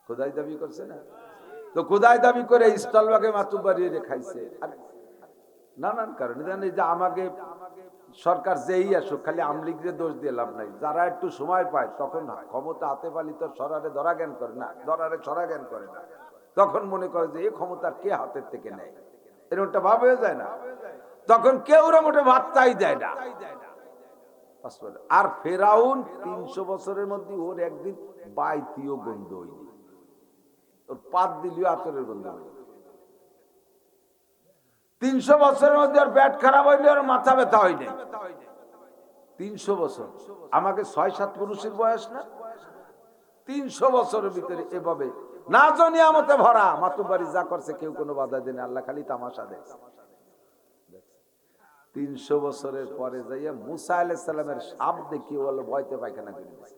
খোদাই দাবি করছে না? তো খোদাই দাবি করে স্টলবাগে মাতুব্বারি খাইছে। আর নানান কারণে জানি যে আমাকে সরকার যেই আসুক খালি আমলিগরে দোষ দিয়ে লাভ নাই। যারা একটু সময় পায় তখন ক্ষমতা হাতে পালি তো সরারে ধরা জ্ঞান করে না, ধরারে ছড়া জ্ঞান করে না, তখন মনে করে যে এই ক্ষমতা কে হাতের থেকে নেয়, এরকমটা ভাব হয়ে যায় না? তখন কেউ মোটে ভাবতাই দেয় না। আর ফেরাউন ৩০০ বছরের মধ্যে ওর একদিন বাইতীয় গন্ধ হইনি, ওর পাত দিলিও আতরের গন্ধ হইনি। ৩০০ বছরের মধ্যে ওর পেট খারাপ হইলে ওর মাথা ব্যথা হয়নি। ৩০০ বছর, আমাকে ৬-৭ পুরুষের বয়স না? ৩০০ বছরের ভিতরে এভাবে না জানি আমতে ভরা মাতুব্বারি যা করছে কেউ কোনো বাধা দেয়নি, আল্লাহ খালি তামাশা দেখছে। ৩০০ বছরের পরে যাইয়া মুসা আলাইহিস সালামের সাপ দেখিয়ে বলে ভয়তে পায়খানা করে দিয়েছে।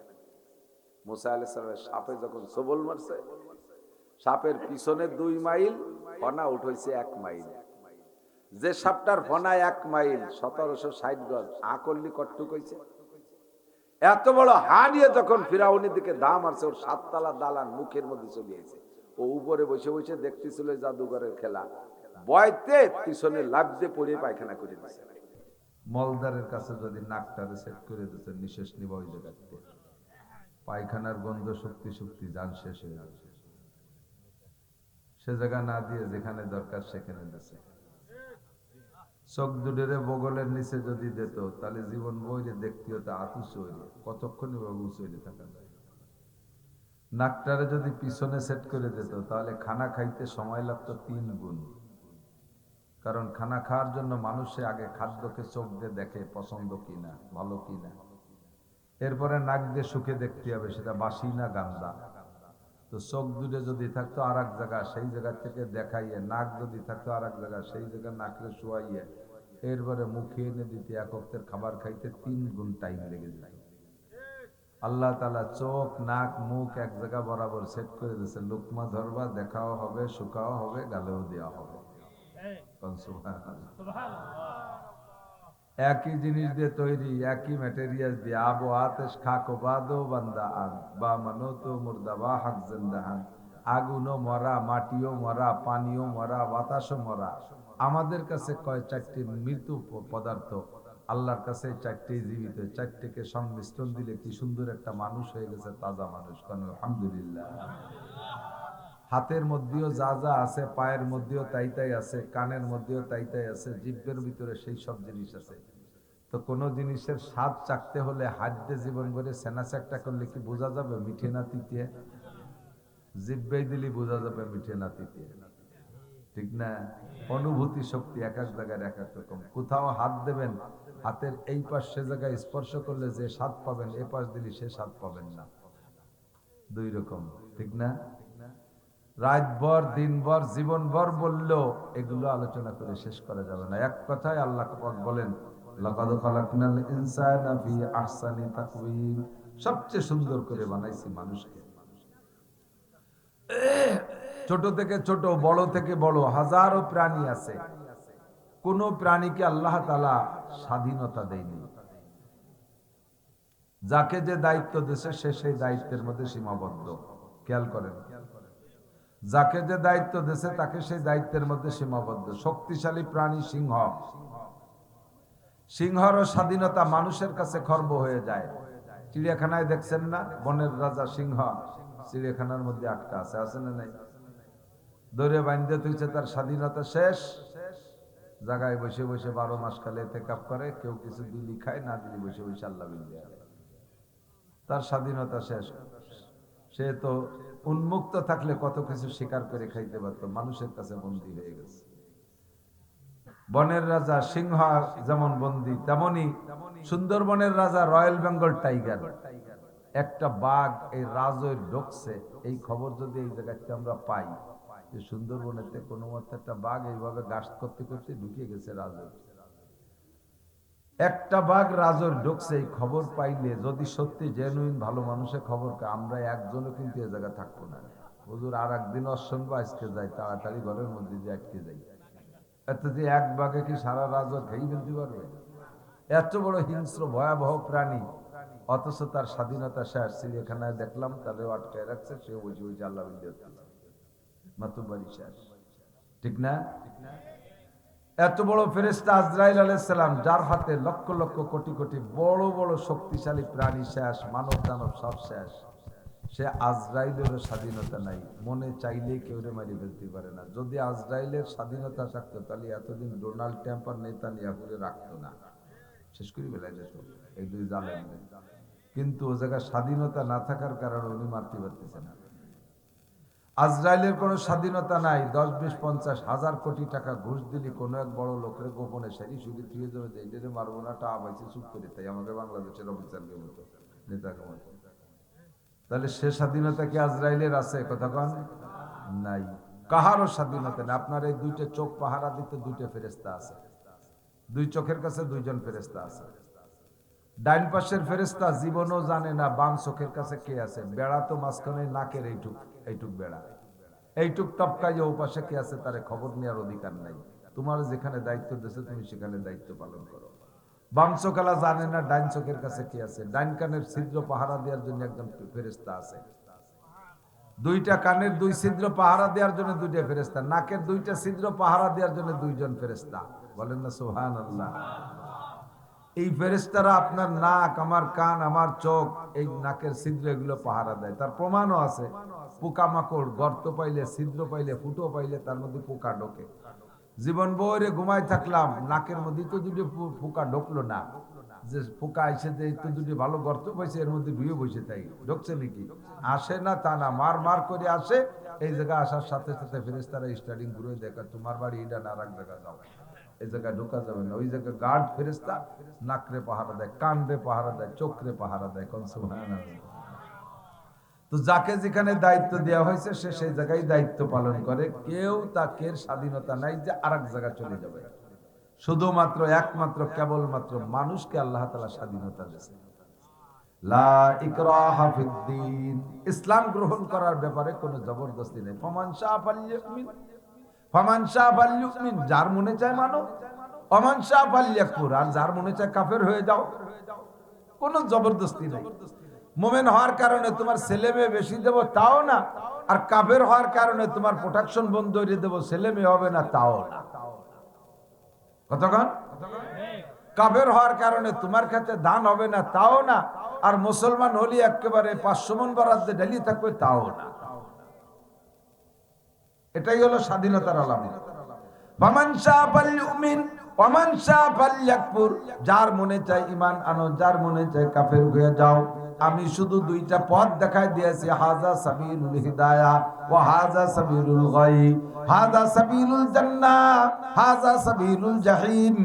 মুসা আলাইহিস সালামের সাপে যখন সবল মারছে, সাপের পিছনে ২ মাইল, ফনা উঠেছে ১ মাইল। যে সাপটার ফনা ১ মাইল ১৭৬০ গজ, আকল্লি কট্টুক হয়েছে। এত বড় হা নিয়ে যখন ফিরাউনের দিকে দাম মারছে, ওর ৭ তলা দালান মুখের মধ্যে চলে গেছে। ও উপরে বসে বসে দেখতেছিল জাদুঘরের খেলা, বয়তে পিছনে লাফ দিয়ে পড়ে পায়খানা করে দিয়েছে। মলদারের কাছে যদি নাকটারে সেট করে দিতেন নিঃশ্বাস নিবা ওই জায়গাতে, পায়খানার গন্ধ শক্তি শক্তি যান শেষ হয়ে যাচ্ছে। সে জায়গা না দিয়ে যেখানে দরকার সেখানে দিছে। চোখ দুটেরে বগলের নিচে যদি দিত তাহলে জীবন বইলে দেখতে হতো আতুস হইলে, কতক্ষণ উঁচ হইলে থাকা যায়। নাকটারে যদি পিছনে সেট করে দিত তাহলে খানা খাইতে সময় লাগতো ৩ গুণ। কারণ খানা খাওয়ার জন্য মানুষে আগে খাদ্যকে চোখ দিয়ে দেখে পছন্দ কিনা, ভালো কিনা, এরপরে নাক দিয়ে শুকে দেখতে হবে সেটা বাসি না গান্দা। তো চোখ দুটো যদি থাকতো আর এক জায়গা, সেই জায়গা থেকে দেখাইয়ে, নাক যদি থাকতো আর এক জায়গা, সেই জায়গা নাকলে শোয়াইয়ে এরপরে মুখে এনে দিতে এক অক্তের খাবার খাইতে ৩ গুণ টাইম লেগে যায়। আল্লাহ তাআলা চোখ নাক মুখ এক জায়গা বরাবর সেট করে দিয়েছে, লুকমা ধরবা, দেখাও হবে, শুকাও হবে, গালেও দেওয়া হবে। একই জিনিস দিয়ে তৈরি, একই ম্যাটেরিয়াল দিয়ে, আবো আতেশ খাকো বাদো বান্দা আন বা মানো তো মুর্দাবা হাক জিন্দাহান। আগুনও মরা, মাটিও মরা, পানিও মরা, বাতাসও মরা। আমাদের কাছে কয় ৪টি মৃত পদার্থ, আল্লাহর কাছে ৪টি জীবিত। ৪টিকে সংমিশ্রণ দিলে কি সুন্দর একটা মানুষ হয়ে গেছে, তাজা মানুষ। কারণ আলহামদুলিল্লাহ, হাতের মধ্যেও যা যা আছে, পায়ের মধ্যেও তাই তাই আছে, কানের মধ্যেও তাই তাই আছে, জিভের ভিতরে সেই সব জিনিস আছে। তো কোনো জিনিসের স্বাদ চাকতে হলে হাত দিয়ে জীবন ভরে সেনা চাকটা করলে কি বোঝা যাবে মিঠে না তিতে? জিভেই দিলে বোঝা যাবে মিঠে না তিতে, ঠিক না? অনুভূতি শক্তি এক এক জায়গায় এক এক রকম। কোথাও হাত দেবেন, হাতের এই পাশ সে জায়গায় স্পর্শ করলে যে স্বাদ পাবেন, এ পাশ দিলে সে স্বাদ পাবেন না। ২ রকম, ঠিক না? রাতভর দিনভর জীবনভর বললেও এগুলো আলোচনা করে শেষ করা যাবে না। এক কথায় আল্লাহ পাক বলেন, লাকাদ খালাকনাল ইনসানা ফি আহসানি তাকওয়িম, সবচেয়ে সুন্দর করে বানাইছি মানুষকে। ছোট থেকে ছোট, বড় থেকে বড় হাজারো প্রাণী আছে, কোন প্রাণীকে আল্লাহ তাআলা স্বাধীনতা দেয়নি। যাকে যে দায়িত্ব দিয়েছে সে সেই দায়িত্বের মধ্যে সীমাবদ্ধ। খেয়াল করেন, যাকে যে দায়িত্ব দিয়েছে তাকে সেই দায়িত্বের মধ্যে সীমাবদ্ধ। শক্তিশালী প্রাণী সিংহ, সিংহরও স্বাধীনতা মানুষের কাছে খর্ব হয়ে যায়। চিড়িয়াখানায় দেখছেন না, বনের রাজা সিংহ চিড়িয়াখানার মধ্যে আটকা আছে, আছে না নাই? দৌড়ে বান্ধে তুইছে, তার স্বাধীনতা শেষ। জায়গায় বসে বসে 12 মাস কালে এতেকাফ করে, কেউ কিছু দিলি খায়, না দিলি বসে বসে আল্লাহ বিল্লাহ, তার স্বাধীনতা শেষ। সে তো উন্মুক্ত থাকলে কত কিছু স্বীকার করে খাইতে পারতো, মানুষের কাছে বন্দী হয়ে গেছে। বনের রাজা সিংহ যেমন বন্দী, তেমনি সুন্দরবনের রাজা রয়্যাল বেঙ্গল টাইগার। একটা বাঘ এই রাজয় ঢুকছে, এই খবর যদি এই জায়গাতে আমরা পাই যে সুন্দরবনেতে কোনো মতে একটা বাঘ এইভাবে গাছ করতে করতে ঢুকে গেছে রাজয়, একটা বাঘ রাজর ঢুকছে, এই খবর পাইলে যদি সত্যি জেনুইন ভালো মানুষের খবর, আমরা একজনও কিন্তু এ জায়গায় থাকবো না। হুজুর আর একদিন অসংখ্য আজকে যাই, তাড়াতাড়ি ঘরের মধ্যে যে আটকে যাই। এত যে এক বাঘে কি সারা রাজর খেয়ে ফেলতে পারবে? এত বড় হিংস্র ভয়াবহ প্রাণী অথচ তার স্বাধীনতা শেষ। চিড়িয়াখানায় দেখলাম তাহলেও আটকায় রাখছে, সেও বুঝি বুঝি আল্লাহ মাতুব্বারি শেষ। ঠিক না? এত বড় ফেরেশতা আজরাইল আলাইহিস সালাম, যার হাতে লক্ষ লক্ষ কোটি কোটি বড় বড় শক্তিশালী প্রাণী শেষ, মানব দানব সব শেষ, সে আজরাইলেরও স্বাধীনতা নাই। মনে চাইলে কেউ মারি ফেলতে পারে না। যদি আজরাইলের স্বাধীনতা থাকতো তাহলে এতদিন ডোনাল্ড ট্রাম্প আর নেতানিয়াহুরে রাখতো না, শেষ করে ফেলাই যেত এই দুই জালেম। কিন্তু ও জায়গায় স্বাধীনতা না থাকার কারণে উনি মারতে পারতেছে না। আজরাইলের কোনো স্বাধীনতা নাই। 10, 20, 50 হাজার কোটি টাকা ঘুষ দিলি কোনো এক বড় লোকের গোপনে সারি শুধু ফিরে যাবে যে এটারে মারবো না, টা আবাইছে চুপ করে, তাই আমাদের বাংলাদেশের অফিসারকে মতো নেতাকে মতো। তাহলে সে স্বাধীনতা কি আজরাইলের আছে? কথা কন নাই। কাহারও স্বাধীনতা নেই। আপনার এই দুইটা চোখ পাহারা দিতে দুইটা ফেরেশতা আছে, দুই চোখের কাছে দুইজন ফেরেশতা আছে। ডাইন পাশের ফেরেশতা জীবনও জানে না বাম চোখের কাছে কে আছে। বেড়া তো মাঝখানে নাকের এইটুক বেড়া, এইটুক টপকায় ও পাশে কে আছে তারে খবর নেওয়ার অধিকার নাই। তোমার যেখানে দায়িত্ব দিয়েছে তুমি সেখানে দায়িত্ব পালন করো। বাম চোখালা জানে না ডাইন চোখের কাছে কে আছে। ডাইন কানের ছিদ্র পাহারা দেওয়ার জন্য একজন ফেরেশতা আছে, দুইটা কানের দুই ছিদ্র পাহারা দেওয়ার জন্য দুইটা ফেরেশতা, নাকের দুইটা ছিদ্র পাহারা দেওয়ার জন্য দুইজন ফেরেশতা। বলেন না সুবহানাল্লাহ। এই ফেরেশতারা আপনার নাক, আমার কান, আমার চোখ, এই নাকের ছিদ্র এগুলো পাহারা দেয়। তার প্রমাণও আছে। পোকামাকড় গর্ত পাইলে, ছিদ্র পাইলে, ফুটো পাইলে তার মধ্যে পোকা ঢোকে। জীবন বইরে ঘুমাই থাকলাম, নাকের মধ্যে তো দুটো পোকা ঢুকলো না, যে পোকা এসে যে তো দুটো ভালো গর্ত পাইছে এর মধ্যে ঢুয়ে বসে, তাই ঢুকছে নাকি? আসে না তা না, মার মার করে আসে। এই জায়গায় আসার সাথে সাথে ফেরেশতারা স্টার্টিং ঘুরে দেখা তোমার বাড়ি এটা না, আর এক জায়গায় যাও, এই জায়গায় ঢোকা যাবে না। ওই জায়গায় গার্ড ফেরেশতা নাকরে পাহারা দেয়, কানরে পাহারা দেয়, চোখরে পাহারা দেয়। কোন সুবহানাল্লাহ। তো যাকে যেখানে দায়িত্ব দেওয়া হয়েছে সে সেই জায়গায় দায়িত্ব পালন করে। কেউ তাকে স্বাধীনতা নাই যে আরেক জায়গায় চলে যাবে। শুধুমাত্র একমাত্র কেবলমাত্র মানুষকে আল্লাহ তাআলা স্বাধীনতা দিয়েছে। লা ইকরাহা ফিদ্দীন, ইসলাম গ্রহণ করার ব্যাপারে কোনো জবরদস্তি নেই। ফামান শাআ ফালইউমিন, ফামান শাআ ফালইউমিন, যার মনে চায় মানো, ওমান শাআ ফালইয়াকফুর, আর যার মনে চায় কাফের হয়ে যাও। কোনো জবরদস্তি নেই। মুমিন হওয়ার কারণে তোমার ছেলে মেয়ে বেশি দেব তাও না, আর কাফের হওয়ার কারণে তোমার প্রোটেকশন বন্ধ করে দেব, ছেলে মেয়ে হবে না তাও না। কতক্ষণ? কাফের হওয়ার কারণে তোমার কাছে দান হবে না তাও না, আর মুসলমান হলি একেবারে 500 মণ বরাদ্দে ঢেলি থাকবে তাও না। এটাই হলো স্বাধীনতার আলামত। ফামান শাআ ফালইউমিন ওয়ামান শাআ ফালইয়াকফুর, যার মনে চায় ঈমান আনো, যার মনে চায় কাফের হয়ে যাও। আমি শুধু দুইটা পথ দেখাই দিয়েছি, হাযা সাবিলুল হিদায়াহ ওয়া হাযা সাবিলুল গায়, হাযা সাবিলুল জান্নাহ, হাযা সাবিলুল জাহিম।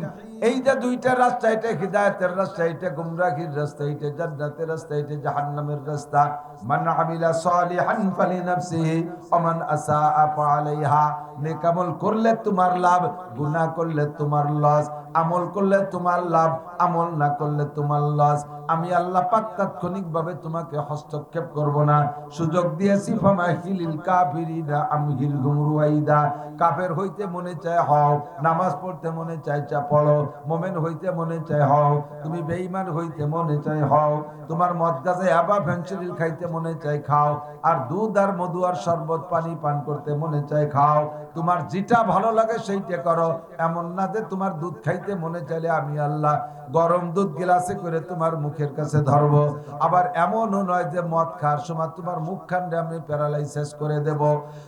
এই যে দুইটা রাস্তা, এটা হিদায়াতের রাস্তা, এটা গুমরাহির রাস্তা, এটা জান্নাতের রাস্তা, এটা জাহান্নামের রাস্তা। মান আমিলা সালিহান ফালিনাফসিহি ওয়া মান আসাআ ফাআলাইহা। নেক আমল করলে তোমার লাভ, গুনাহ করলে তোমার লস। আমল করলে তোমার লাভ, আমল না করলে তোমার লস। আমি আল্লাহ পাক তাৎক্ষণিকভাবে তোমাকে হস্তক্ষেপ করব না। সুযোগ দিয়েছি ফামাহিলিল কাফিরিনা আমহিলহুম রুয়াইদা। কাফের হইতে মনে চায় হও, নামাজ পড়তে মনে চায় চা পড়ো, মুমিন হইতে মনে চায় হও, তুমি বেঈমান হইতে মনে চায় হও, তোমার মদ গাছে আবা ফেন্সিডিল খাইতে মনে চায় খাও, আর দুধ আর মধু আর শরবত পানি পান করতে মনে চায় খাও। তোমার যেটা ভালো লাগে সেইটা করো। এমন না যে তোমার দুধ খাইতে মনে চাইলে আমি আল্লাহ গরম দুধ গ্লাসে করে তোমার মুখের কাছে ধরবো। আবার এমনও নয় যে মদ খাওয়ার সময় তোমার মুখখানটা আমি প্যারালাইসিস করে দেব।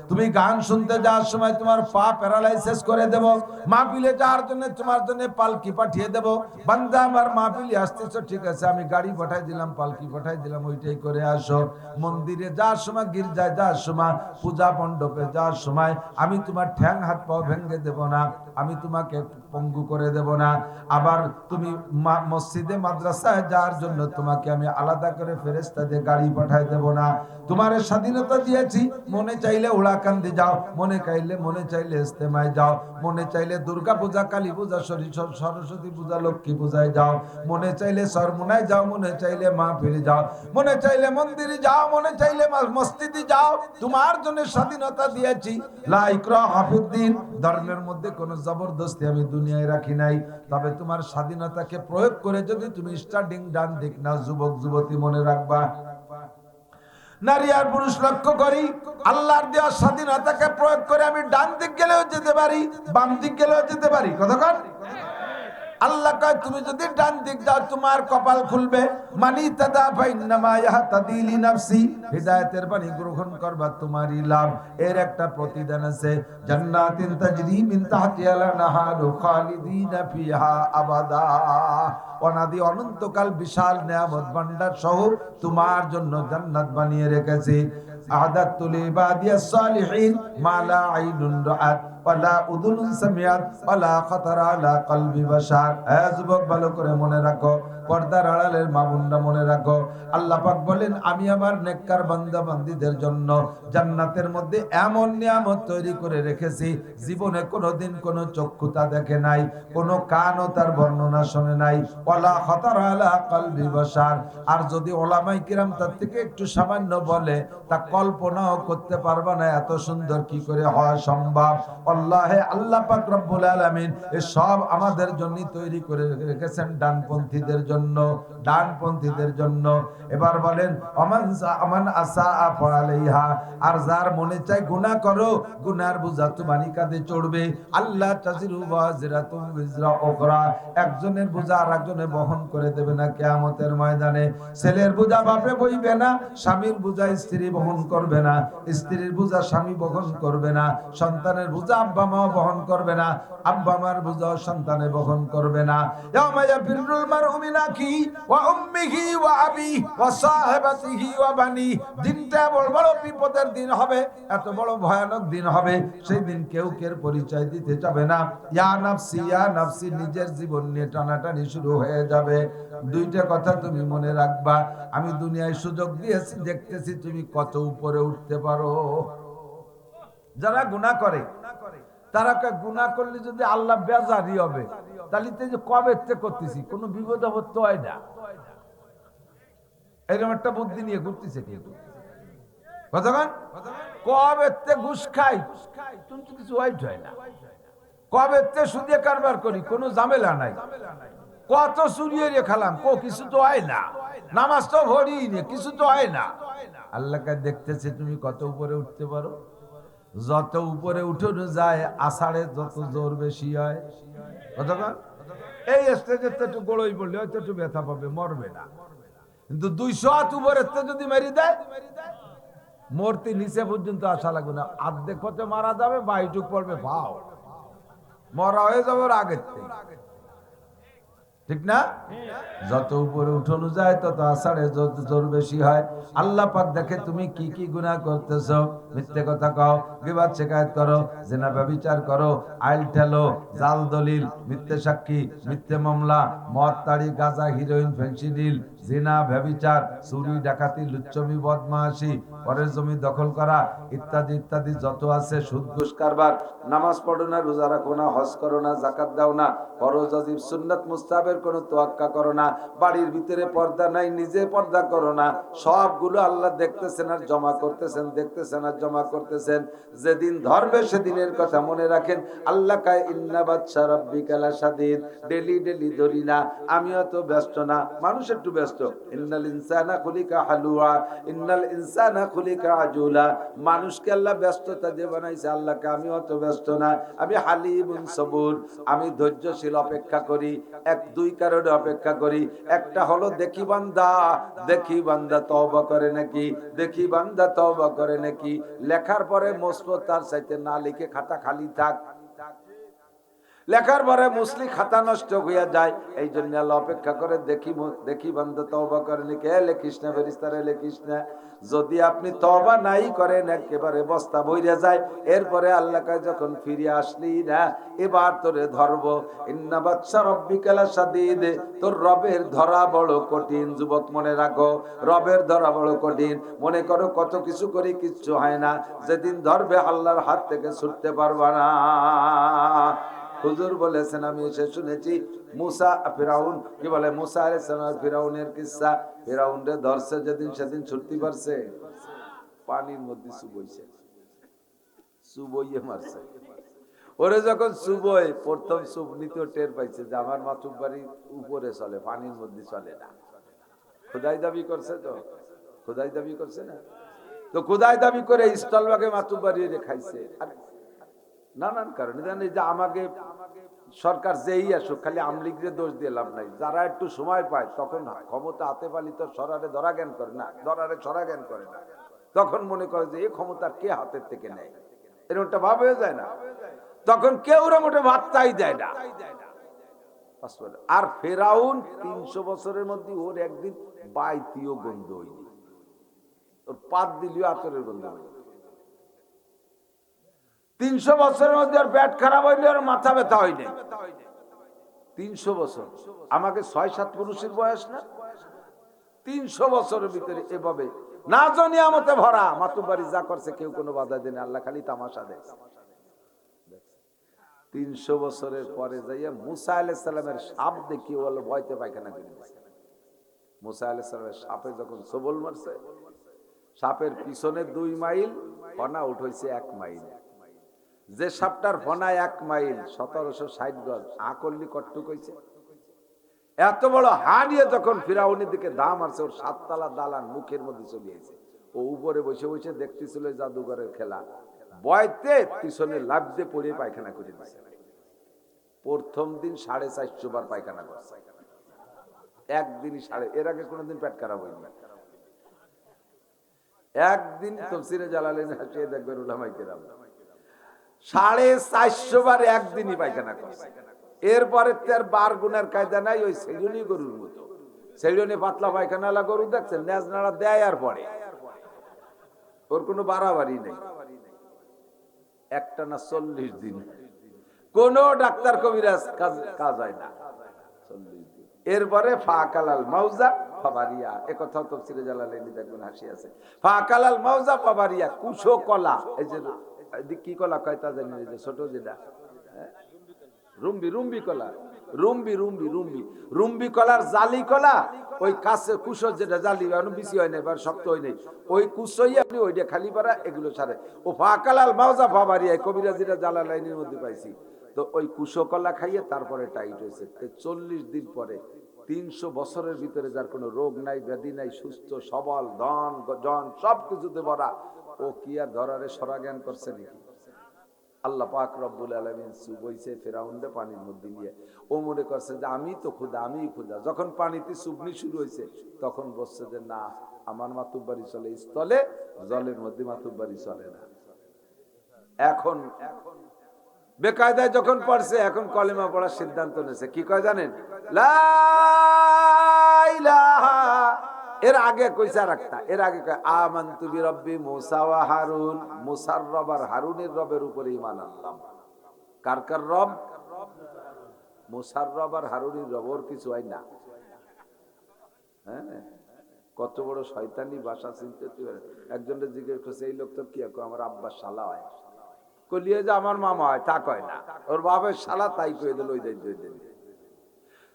তুমি গান শুনতে যাওয়ার সময় তোমার পা প্যারালাইসিস করে দেব। মাহফিলে যাওয়ার জন্য তোমার জন্য পালকি পাঠিয়ে দেব। বান্দা আমার মাহফিলে আসতেছো, ঠিক আছে, আমি গাড়ি পাঠাই দিলাম, পালকি পাঠাই দিলাম, ওইটাই করে আসো। মন্দিরে যাওয়ার সময়, গির্জায় যাওয়ার সময়, পূজা মণ্ডপে যাওয়ার সময় আমি তোমার ঠ্যাং হাত পাও ভেঙে দেব না, আমি তোমাকে পঙ্গু করে দেব না। আবার তুমি মসজিদে মাদ্রাসায় যাওয়ার জন্য তোমাকে আমি আলাদা করে ফেরেশতা দিয়ে গাড়ি পাঠাই দেব না। তোমার স্বাধীনতা দিয়েছি, মনে চাইলে উড়াকান্দি যাও, মনে চাইলে ইস্তেমায় যাও, মনে চাইলে দুর্গা পূজা, কালী পূজা, সরস্বতী পূজা, লক্ষ্মী পূজায় যাও, মনে চাইলে সরমুনায় যাও, মনে চাইলে মাহফিলে যাও, মনে চাইলে মন্দিরে যাও, মনে চাইলে মসজিদে যাও। তোমার জন্য স্বাধীনতা দিয়েছি। লা ইকরাহা ফিদ্দীন, ধর্মের মধ্যে কোনো জবরদস্তি আমি দুনিয়ায় রাখি নাই। তবে তোমার স্বাধীনতাকে পথকে প্রয়োগ করে যদি তুমি স্টার্টিং ডান দিক না, যুবক যুবতী মনে রাখবা, নারী আর পুরুষ লক্ষ্য করি, আল্লাহর দেওয়া স্বাধীনতাকে প্রয়োগ করে আমি ডান দিক গেলেও যেতে পারি, বাম দিক গেলেও যেতে পারি। কতক্ষণ আল্লাহ কয় তুমি যদি ডান দিক যাও তোমার কপাল খুলবে, মানি তাদা ফাইন্নামা ইয়াহতাদি লিনাফসি, হিদায়াতের বাণী গ্রহণ করবা তোমারই লাভ। এর একটা প্রতিদান আছে, জান্নাতিন তাজরি মিন তাহতিহাল আনহারু খালিদিনা ফিহা আবাদা, অনাদি অনন্তকাল বিশাল নিয়ামত ভান্ডার সহ তোমার জন্য জান্নাত বানিয়ে রেখেছি। আ'দাতু লিবাদিয়াস সালিহিন মা লা আইনুন রাআত ওয়ালা উযুনুন সামিআত ওয়ালা খাতারা আলা কলবি বাশার। যুবক ভালো করে মনে রাখো, পর্দার আড়ালের মা বোনরা মনে রাখো, আল্লাহ পাক বলেন আমি আমার নেককার বান্দা বান্দীদের জন্য জান্নাতের মধ্যে এমন নিয়ামত তৈরি করে রেখেছি, জীবনে কোনোদিন কোনো চক্ষু তা দেখে নাই, কোনো কানও তার বর্ণনা শোনে নাই। ওয়ালা খাতারা আলা কলবি বাশার। আর যদি ওলামায়ে কিরাম তার থেকে একটু সামান্য বলে, তা কল্পনাও করতে পারবা না এত সুন্দর কি করে হওয়া সম্ভব। আল্লাহ পাক রব্বুল আলামিন এই সব আমাদের জন্য তৈরি করে রেখেছেন ডানপন্থীদের জন্য, ডানপন্থীদের জন্য। এবার বলেন আমান আসা ফালাইহা, আর যার মনে চাই গুনাহ করো, গুনার বোঝা তোমারই কাঁধে চড়বে। আল্লাহ তাজিরু ওয়াজিরাতুম বিজরা উখরা, একজনের বোঝা আরেকজনে বহন করে দেবে না কিয়ামতের ময়দানে। ছেলের বোঝা বাপে বইবে না, স্বামীর বোঝা স্ত্রী বহন করবে না, স্ত্রীর বোঝা স্বামী বহন করবে না, সন্তানের বোঝা আব্বা মা বহন করবে না, আব্বা মার বোঝা সন্তানে বহন করবে না। ইয়াউমা ইয়াফিরুল মারউ মিন আখিহি ওয়া উম্মিহি ওয়া আবিহি ওয়া সাহিবাতিহি ওয়া বানি। দিনটা বড় বড় বিপদের দিন হবে, এত বড় ভয়ানক দিন হবে, সেই দিন কেউ কেউ পরিচয় দিতে যাবে না। ইয়া নাফসি ইয়া নাফসি, নিজের জীবন নিয়ে টানাটানি শুরু হয়ে যাবে। দুইটা কথা তুমি মনে রাখবা, আমি দুনিয়ায় সুযোগ দিয়েছি, দেখতেছি তুমি কত উপরে উঠতে পারো। যারা গুনাহ করে তারা গুনাহ করলে যদি আল্লাহ বেজারি হবে, তাহলে তো যে কবে করতেছি, কোনো বিপদ আপদ তো হয় না, এরকম একটা বুদ্ধি নিয়ে ঘুরতেছে কিন্তু। কতক্ষণ কবে ঘুষ খাই, তুমি তো কিছু হোয়াইট হয় না। কবে সুদে কারবার করি, কোনো ঝামেলা নাই। কত চুরিয়ে রেখালাম, কিছু তো হয় না। নামাজ তো ভরি নে, কিছু তো হয় না। আল্লাহকে দেখতেছে তুমি কত উপরে উঠতে পারো। যত উপরে উঠানো যায় আষাঢ়ে তত জোর বেশি হয়। কতক্ষণ এই স্টেজের তো একটু গোড়ই পড়লে হয়তো একটু ব্যথা পাবে, মরবে না। কিন্তু 200 হাত উপরে যদি মেরি দেয়, মরতে নিচে পর্যন্ত আসা লাগবে না, অর্ধেক পথে মারা যাবে, বাইটুক পড়বে পাও, মরা হয়ে যাবে ওর আগের থেকে। ঠিক না? যত উপরে উঠানো যায় তত আষাঢ়ে যত জোর বেশি হয়। আল্লাহ পাক দেখে তুমি কি কি গুনাহ করতেছো। মিথ্যে কথা কও, গীবত শিকায়ত করো, জিনা ব্যভিচার করো, আইল ঠেলো, জাল দলিল, মিথ্যে সাক্ষী, মিথ্যে মামলা, মদ তাড়ি গাঁজা হিরোইন ফেন্সিডিল, জিনা ব্যভিচার, চুরি ডাকাতি লুচ্চমি বদমাশি, পরের জমি দখল করা ইত্যাদি ইত্যাদি যত আছে, সুদ ঘুষ কারবার, নামাজ পড়ো না, রোজা রাখো না, হজ করো না, যাকাত দাও না, ফরজ ওয়াজিব সুন্নাত মুস্তাহাবের কোনো তোয়াক্কা করো না, বাড়ির ভিতরে পর্দা নাই, নিজে পর্দা করো না, সবগুলো আল্লাহ দেখতেছেন আর জমা করতেছেন, দেখতেছেন আর জমা করতেছেন। যেদিন ধরবে সেদিনের কথা মনে রাখেন। আল্লাহ কায় ইন্না বাদশা রাব্বিকা লাশাদীদ, ডেলি ডেলি ধরি না, আমিও তো ব্যস্ত না, মানুষ একটু ব্যস্ত। ইন্নাল ইনসানা খুলিকা হালুয়া, ইন্নাল ইনসানা খুলিকা আজুলা, মানুষকে আল্লাহ ব্যস্ততা দিয়ে বানাইছে, আল্লাহকে আমিও তো ব্যস্ত না, আমি হালিমুন সবুর, আমি ধৈর্যশীল, অপেক্ষা করি। এক দুই কারণে অপেক্ষা করি। একটা হলো দেখি বান্দা তওবা করে নাকি, দেখি বান্দা তওবা করে নাকি। লেখার পরে মসলুদ তার চাইতে না লিখে খাতা খালি থাক, লেখার পরে মুসলি খাতা নষ্ট হইয়া যায়। এই জন্য আল্লাহ অপেক্ষা করে দেখি বান্দা তওবা করে নাকি। লেখিস না ফেরেশতারা, লেখিস না। যদি আপনি তওবা নাই করেন, একেবারে বস্তা বইরা যায়। এরপরে আল্লাহ কয় যখন ফিরে আসলি না, এবার তোরে ধরবো। ইন্না বাদশা রাব্বিকা লাশাদীদ, তোর রবের ধরা বড় কঠিন। যুবক মনে রাখো, রবের ধরা বড় কঠিন। মনে করো কত কিছু করি, কিচ্ছু হয় না। যেদিন ধরবে আল্লাহর হাত থেকে ছুটতে পারবা না। হুজুর বলেছেন, আমি এসে শুনেছি মুসা ফিরাউন কি বলে, মুসা আলাইহিস সালাম ফিরাউনের কিসসা। ফিরাউনরে ধরছে যেদিন, সেদিন ছুটতে পারছে, পানির মধ্যে চুবইছে, চুবইয়ে মারছে। ওরে যখন চুবই প্রথম চুপ নিতে টের পাইছে যে আমার মাতুব বাড়ি উপরে চলে, পানির মধ্যে চলে না। খোদাই দাবি করছে তো, খোদাই দাবি করছে না তো, খোদাই দাবি করে স্থলভাগে মাতুব বাড়িয়ে খাইছে। আর নানান কারণে জানি যে আমাকে সরকার যেই আসুক খালি আমলিগরে দোষ দিয়ে লাভ নাই। যারা একটু সময় পায় তখন ক্ষমতা হাতে পালি তো সরারে ধরা জ্ঞান করে না, ধরারে ছড়া জ্ঞান করে না, তখন মনে করে যে এই ক্ষমতা কে হাতের থেকে নেয়, এরকমটা ভাব হয়ে যায় না। তখন কেউ মোটে ভাতটাই দেয় না। আর ফেরাউন 300 বছরের মধ্যে ওর একদিন বাইতিও গন্ধ হয়নি, ওর পাত দিলেও আতরের গন্ধ হয়নি। 300 বছরের মধ্যে ওর পেট খারাপ হইলে ওর মাথা ব্যথা হয়নি। 300 বছর, আমাকে 6-7 পুরুষের বয়স না, 300 বছরের ভিতরে এভাবে না জানি আমতে ভরা মাতুবাড়ি যা করছে কেউ কোনো বাধা দেয় না, আল্লাহ খালি তামাশা দেখছে। 300 বছরের পরে যাইয়া মুসা আলাইহিস সালামের সাপ দেখি বলে ভয়তে পায়খানা করে দিয়েছে। মুসা আলাইহিস সালামের সাপে যখন সবল মারছে, সাপের পিছনে 2 মাইল, ফনা উঠেছে 1 মাইল। যে সাপটার ফনা 1 মাইল 1760 গজ, আকল্লি কট্টুক হইছে। এত বড় হাড়িয়ে যখন ফিরাউনের দিকে দাম মারছে, ওর 7 তলা দালান মুখের মধ্যে চলে আইছে। ও উপরে বসে বসে দেখতেছিল জাদুঘরের খেলা, বয়তে পিছনে লাফ দিয়ে পড়ে পায়খানা করে দিয়েছে। প্রথম দিন 450 বার পায়খানা করছে, একদিনই এর আগে কোনোদিন পেট খারাপ হয়নি। একদিন তাফসীরে জালালাইন হাসিয়ে দেখবেন উলামায়ে কেরাম 450 বার একদিনই পায়খানা করছে। এরপরে তার বার গুনার কায়দা নাই, ওই সেজনি গরুর মতো, সেজনি পাতলা পায়খানালা গরু দেখছেন, নেজ নাড়া দেয় আর পরে, ওর কোনো বাড়াবাড়ি নেই। একটা না 40 দিন কোন ডাক্তার কবিরাজ কাজ হয় না, 40 দিন। এরপরে ফাকালাল মাউজা ফাবারিয়া, একথা তাফসীরে জালালাইনি দেখবেন হাসি আছে। ফাকালাল মাউজা ফাবারিয়া, কুশো কলা, এই যে কি কলা কয় তা জানি, এই যে ছোট যেটা রুম্বি, রুম্বি কলা, রুম্বি রুম্বি রুম্বি রুম্বি কলার জালি কলা, ওই কাছে কুশো যেটা জালি বেশি হয় না, এবার শক্ত হয় নাই, ওই কুশোই আপনি ওইটা খালি পারা এগুলো ছাড়ে। ও ফাকালাল মাউজা ফাবারিয়া কবিরাজিরা জালালাইনির মধ্যে পাইছি। তো ওই কুশো কলা খাইয়ে তারপরে টাইট হয়েছে। 40 দিন পরে 300 বছরের ভিতরে যার কোনো রোগ নাই, ব্যাধি নাই, সুস্থ সবল, ধন জন সব কিছুতে ভরা, ও কি আর ধরারে সরা জ্ঞান করছে নাকি? আল্লাহ পাক রব্বুল আলামিন চুবইছে ফেরাউনকে পানির মধ্যে নিয়ে। ও মনে করছে যে আমি তো ক্ষুধা, আমি ক্ষুধা। যখন পানিতে চুবনি শুরু হয়েছে তখন বলছে যে না, আমার মাতুব বাড়ি চলে স্থলে, জলের মধ্যে মাতুব বাড়ি চলে না। এখন বেকায়দায় যখন পড়ছে, এখন কলেমা পড়ার সিদ্ধান্ত নিয়েছে। কি কয় জানেন? লা ইলাহা, এর আগে কইছে আরেকটা, এর আগে কয় আমানতু বিরব্বি মুসা ওয়া হারুন, মুসার রব আর হারুনের রবের উপরে ঈমান আনলাম। কার কার রব? মুসার রব আর হারুনের রব, ওর কিছু হয় না। হ্যাঁ, কত বড় শয়তানি ভাষা চিনতে। একজনের জিজ্ঞেস করছে এই লোক তো কি, আমার আব্বার শালা হয়। কলিয়ে যে আমার মামা হয় তা কয় না, ওর বাবার শালা, তাই কয়ে দিল ওই দিন।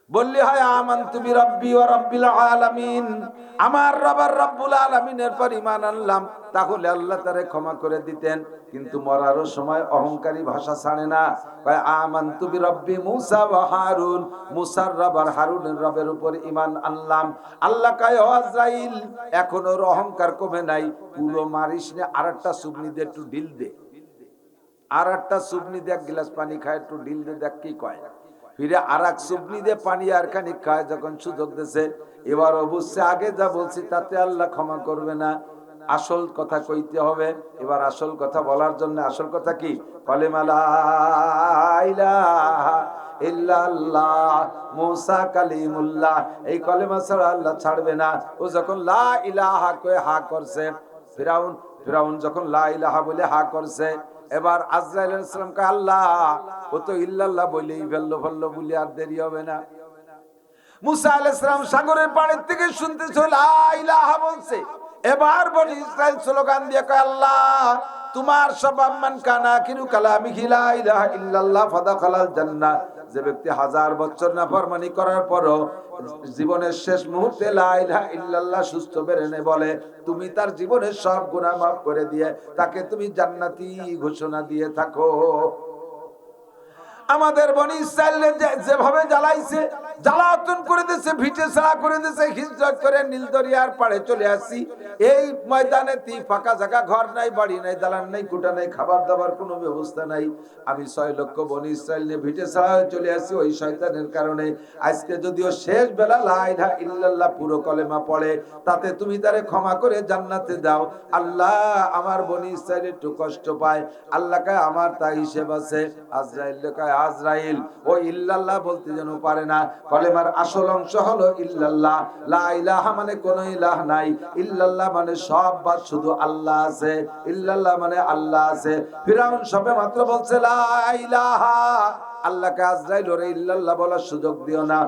বললি হয় আমানতু বিরাব্বি ওয়া রাব্বিল আলামিন, আমার রব আর রব্বুল আলামিনের পর ঈমান আনলাম, তাহলে আল্লাহ তারে ক্ষমা করে দিতেন। কিন্তু মরারও সময় অহংকারী ভাষা ছাড়ে না, কয় আমানতু বিরাব্বি মুসা ওয়া হারুন, মুসার রব আর হারুনের রবের উপর ঈমান আনলাম। আল্লাহ কয় ও আজরাইল, এখন ওর অহংকার কমে নাই, পুরো মারিস না, আরেকটা সুবনি দে, একটু ঢিল দে, আর একটা সুবনি দে, এক গ্লাস পানি খায়, একটু ঢিল দে, দেখ কি কয়। ফিরে আর এক সুবনি দে পানি আর খানিক খায়, যখন সুযোগ দিয়েছে এবার অবশ্যই আগে যা বলছি তাতে আল্লাহ ক্ষমা করবে না, আসল কথা কইতে হবে। এবার আসল কথা বলার জন্য, আসল কথা কি? কালেমা লা ইলাহা ইল্লাল্লাহ মুসা কালিমুল্লাহ, এই কলেমা ছাড়া আল্লাহ ছাড়বে না। ও যখন লা ইলাহা কয়ে হা করছে, ফিরাউন যখন লা ইলাহা বলে হা করছে, এবার আজরাইল আলাইহিস সালাম কে আল্লাহ, ও তো ইল্লাল্লাহ বলেই ফেললো বলে আর দেরি হবে না। মুসা আলাইহিস সালাম সাগরের পাড়ের থেকে শুনতেছে লা ইলাহা বলছে। এবার বনি ইসরাইল স্লোগান দিয়ে কয় আল্লাহ, তোমার স্বভাব মান কানা কিরু কালামিহি লা ইলাহা ইল্লাল্লাহ ফাদাখালাল জান্নাহ, যে ব্যক্তি 1000 বছর নাফরমানি করার পরও জীবনের শেষ মুহূর্তে লা ইলাহা ইল্লাল্লাহ সুস্থ বেরেনে বলে, তুমি তার জীবনের সব গুনাহ মাফ করে দিয়ে তাকে তুমি জান্নাতি ঘোষণা দিয়ে থাকো। আমাদের বনি ইসরায়েল যেভাবে জ্বালাইছে, জ্বালাতন করে দিয়েছে, ভিটে ছাড়া করে দিয়েছে, হিজরত করে নীল দরিয়ার পাড়ে চলে আসছি। এই ময়দানে ফাঁকা জায়গা, ঘর নাই, বাড়ি নাই, দালান নাই, কুটা নাই, খাবার দাবার কোনো ব্যবস্থা নাই। আমি 6 লক্ষ বনি ইসরায়েল নিয়ে ভিটে ছাড়া চলে আসছি ওই শয়তানের কারণে। আজকে যদিও শেষ বেলা লা ইলাহা ইল্লাল্লাহ পুরো কলেমা পড়ে, তাতে তুমি তারে ক্ষমা করে জান্নাতে দাও। আল্লাহ আমার বনি ইসরায়েল একটু কষ্ট পায়, আল্লাহ কয় আমার তাই হিসেব আছে। আজরাইল কয় আজরাইল ও ইল্লাল্লাহ বলতে যেন পারে না। কলেমার আসল অংশ হলো ইল্লাল্লাহ। লা ইলাহা মানে কোনো ইলাহ নাই, ইল্লাল্লাহ মানে সব বাদ শুধু আল্লাহ আছে, ইল্লাল্লাহ মানে আল্লাহ আছে। ফিরাউন সবে মাত্র বলছে লা ইলাহা, আল্লাহকে আজরাইল ওরে ইল্লাল্লাহ বলার সুযোগ দিও না।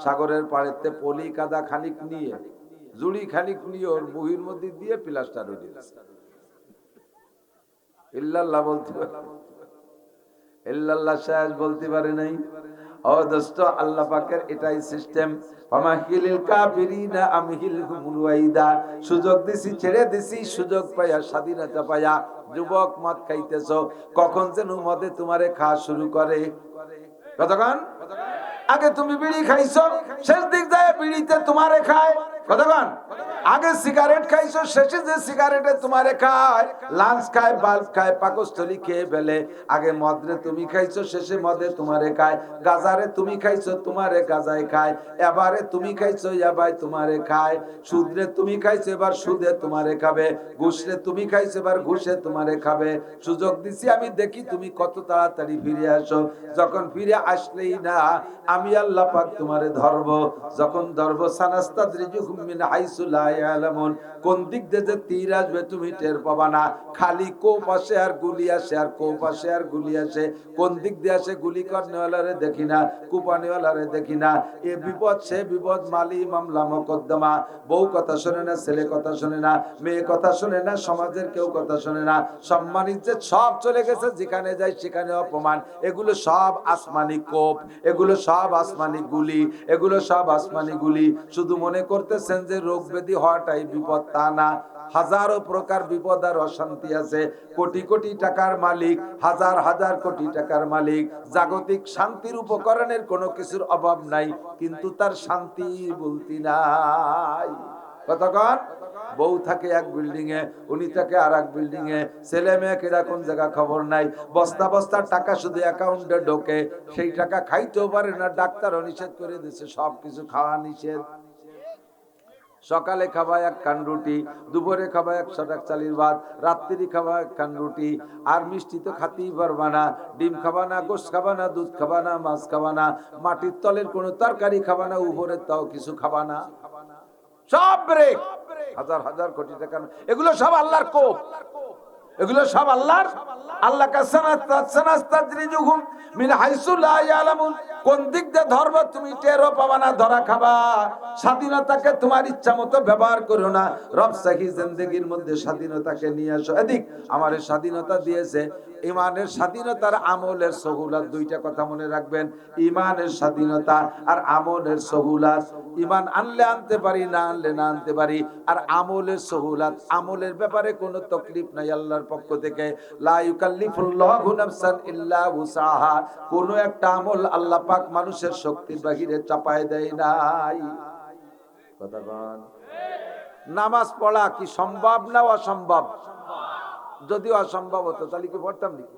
সাগরের পাড়েতে পলি কাদা খানিক নিয়ে, জুড়ি খানিক নিয়ে ওর মুহির মধ্যে দিয়ে প্লাস্টার হয়ে দিয়েছে। ইল্লাল্লাহ বলতে পারে, ইল্লাল্লাহ শেষ বলতে পারে নাই। ও দোস্ত, আল্লাহ পাকের এটাই সিস্টেম। ফামাহিলিল কাফিরিনা আমহিলহুম রুয়াইদা। সুযোগ দিছি, ছেড়ে দিছি, সুযোগ পায়া, স্বাধীনতা পায়া। যুবক মদ খাইতেছো, কখন যেন মদে তোমারে খাওয়া শুরু করে। কতক্ষণ আগে তুমি বিড়ি খাইছো, শেষ দিক যায় বিড়িতে তোমারে খায়। কতক্ষণ আগে সিগারেট খাইছো, শেষে যে সিগারেটে তোমারে খায়। লাঞ্চ খায়, বাল্ব খায়, পাকস্থলী খেয়ে ফেলে। আগে মদরে তুমি খাইছো, শেষে মদে তোমারে খায়। গাজারে তুমি খাইছো, তোমারে গাজায় খায়। এবারে তুমি খাইছো, এবারে তোমারে খায়। সুদরে তুমি খাইছো, এবার সুদে তোমারে খাবে। ঘুষরে তুমি খাইছো, এবার ঘুষে তোমারে খাবে। সুযোগ দিছি আমি, দেখি তুমি কত তাড়াতাড়ি ফিরে আসো। যখন ফিরে আসলেই না, আমি আল্লাহ পাক তোমারে ধরব। যখন ধরব, সানাস্তাদরিজুহুম মিন হাইসু লা ইয়ালামুন, কোন দিক দিয়ে যে তীর আসবে তুমি টের পাবা না। খালি কো পাশে আর গুলি আসে, আর কো পাশে আর গুলি আসে। কোন দিক দিয়ে আসে, গুলি করনেওয়ালারে দেখি না, কুপানেওয়ালারে দেখি না। এ বিপদ সে বিপদ, মালি মামলা মোকদ্দমা। বউ কথা শোনে না, ছেলে কথা শোনে না, মেয়ে কথা শোনে না, সমাজের কেউ কথা শোনে না। সম্মান ইজ্জত সব চলে গেছে, যেখানে যাই সেখানে অপমান। এগুলো সব আসমানি কোপ, এগুলো সব আসমানি গুলি, এগুলো সব আসমানি গুলি। শুধু মনে করতেছেন যে রোগ ব্যাধি হওয়াটাই বিপদ, তা না। হাজারো প্রকার বিপদ আর অশান্তি আছে। কোটি কোটি টাকার মালিক, হাজার হাজার কোটি টাকার মালিক, জাগতিক শান্তির উপকরণের কোনো কিছুর অভাব নাই, কিন্তু তার শান্তি বলতে নাই। কতক্ষণ বউ থাকে এক বিল্ডিং এ, উনি থাকে আর এক বিল্ডিং এ, ছেলে মেয়ে কেডা কোন জায়গা খবর নাই। বস্তা বস্তা টাকা শুধু অ্যাকাউন্টে ঢোকে, সেই টাকা খাইতেও পারে না। ডাক্তারও নিষেধ করে দিচ্ছে, সবকিছু খাওয়া নিষেধ। সকালে খাবা এক কান রুটি, দুপুরে খাবা 100 টাকা চালির ভাত, রাত্রি খাবা এক কান রুটি। আর মিষ্টি তো খাতেই পারবা না। ডিম খাবা না, গোশত খাবা না, দুধ খাবা না, মাছ খাবা না, মাটির তলের কোনো তরকারি খাবা না, উপরের তাও কিছু খাবা না। সব ব্রেক, হাজার হাজার কোটি টাকা। এগুলো সব আল্লাহর কোপ, এগুলো সব আল্লাহর। আল্লাহ কাসানাস্তাদরিজুহুম মিন হাইসু লা ইয়ালামুন, কোন দিক দিয়ে ধরব তুমি টেরও পাবা না, ধরা খাবা। স্বাধীনতাকে তোমার ইচ্ছা মতো ব্যবহার করো না। রব সাহি জিন্দেগির মধ্যে স্বাধীনতাকে নিয়ে আসো। এদিক আমার স্বাধীনতা দিয়েছে, ইমানের স্বাধীনতার আমলের সহুলাত। দুইটা কথা মনে রাখবেন, ইমানের স্বাধীনতা আর আমলের সহুলাত। ইমান আনলে আনতে পারি, না আনলে না আনতে পারি। আর আমলের সহুলাত, আমলের ব্যাপারে কোনো তকলিফ নাই আল্লাহর পক্ষ থেকে। লা ইউকাল্লিফুল্লাহু নাফসান ইল্লা উসাহা, কোন একটা আমল আল্লাহ পাক মানুষের শক্তির বাহিরে চাপায় দেয় নাই। কথা বল। নামাজ পড়া কি সম্ভব না অসম্ভব? যদি অসম্ভব হতো তাহলে কি পড়তাম নাকি?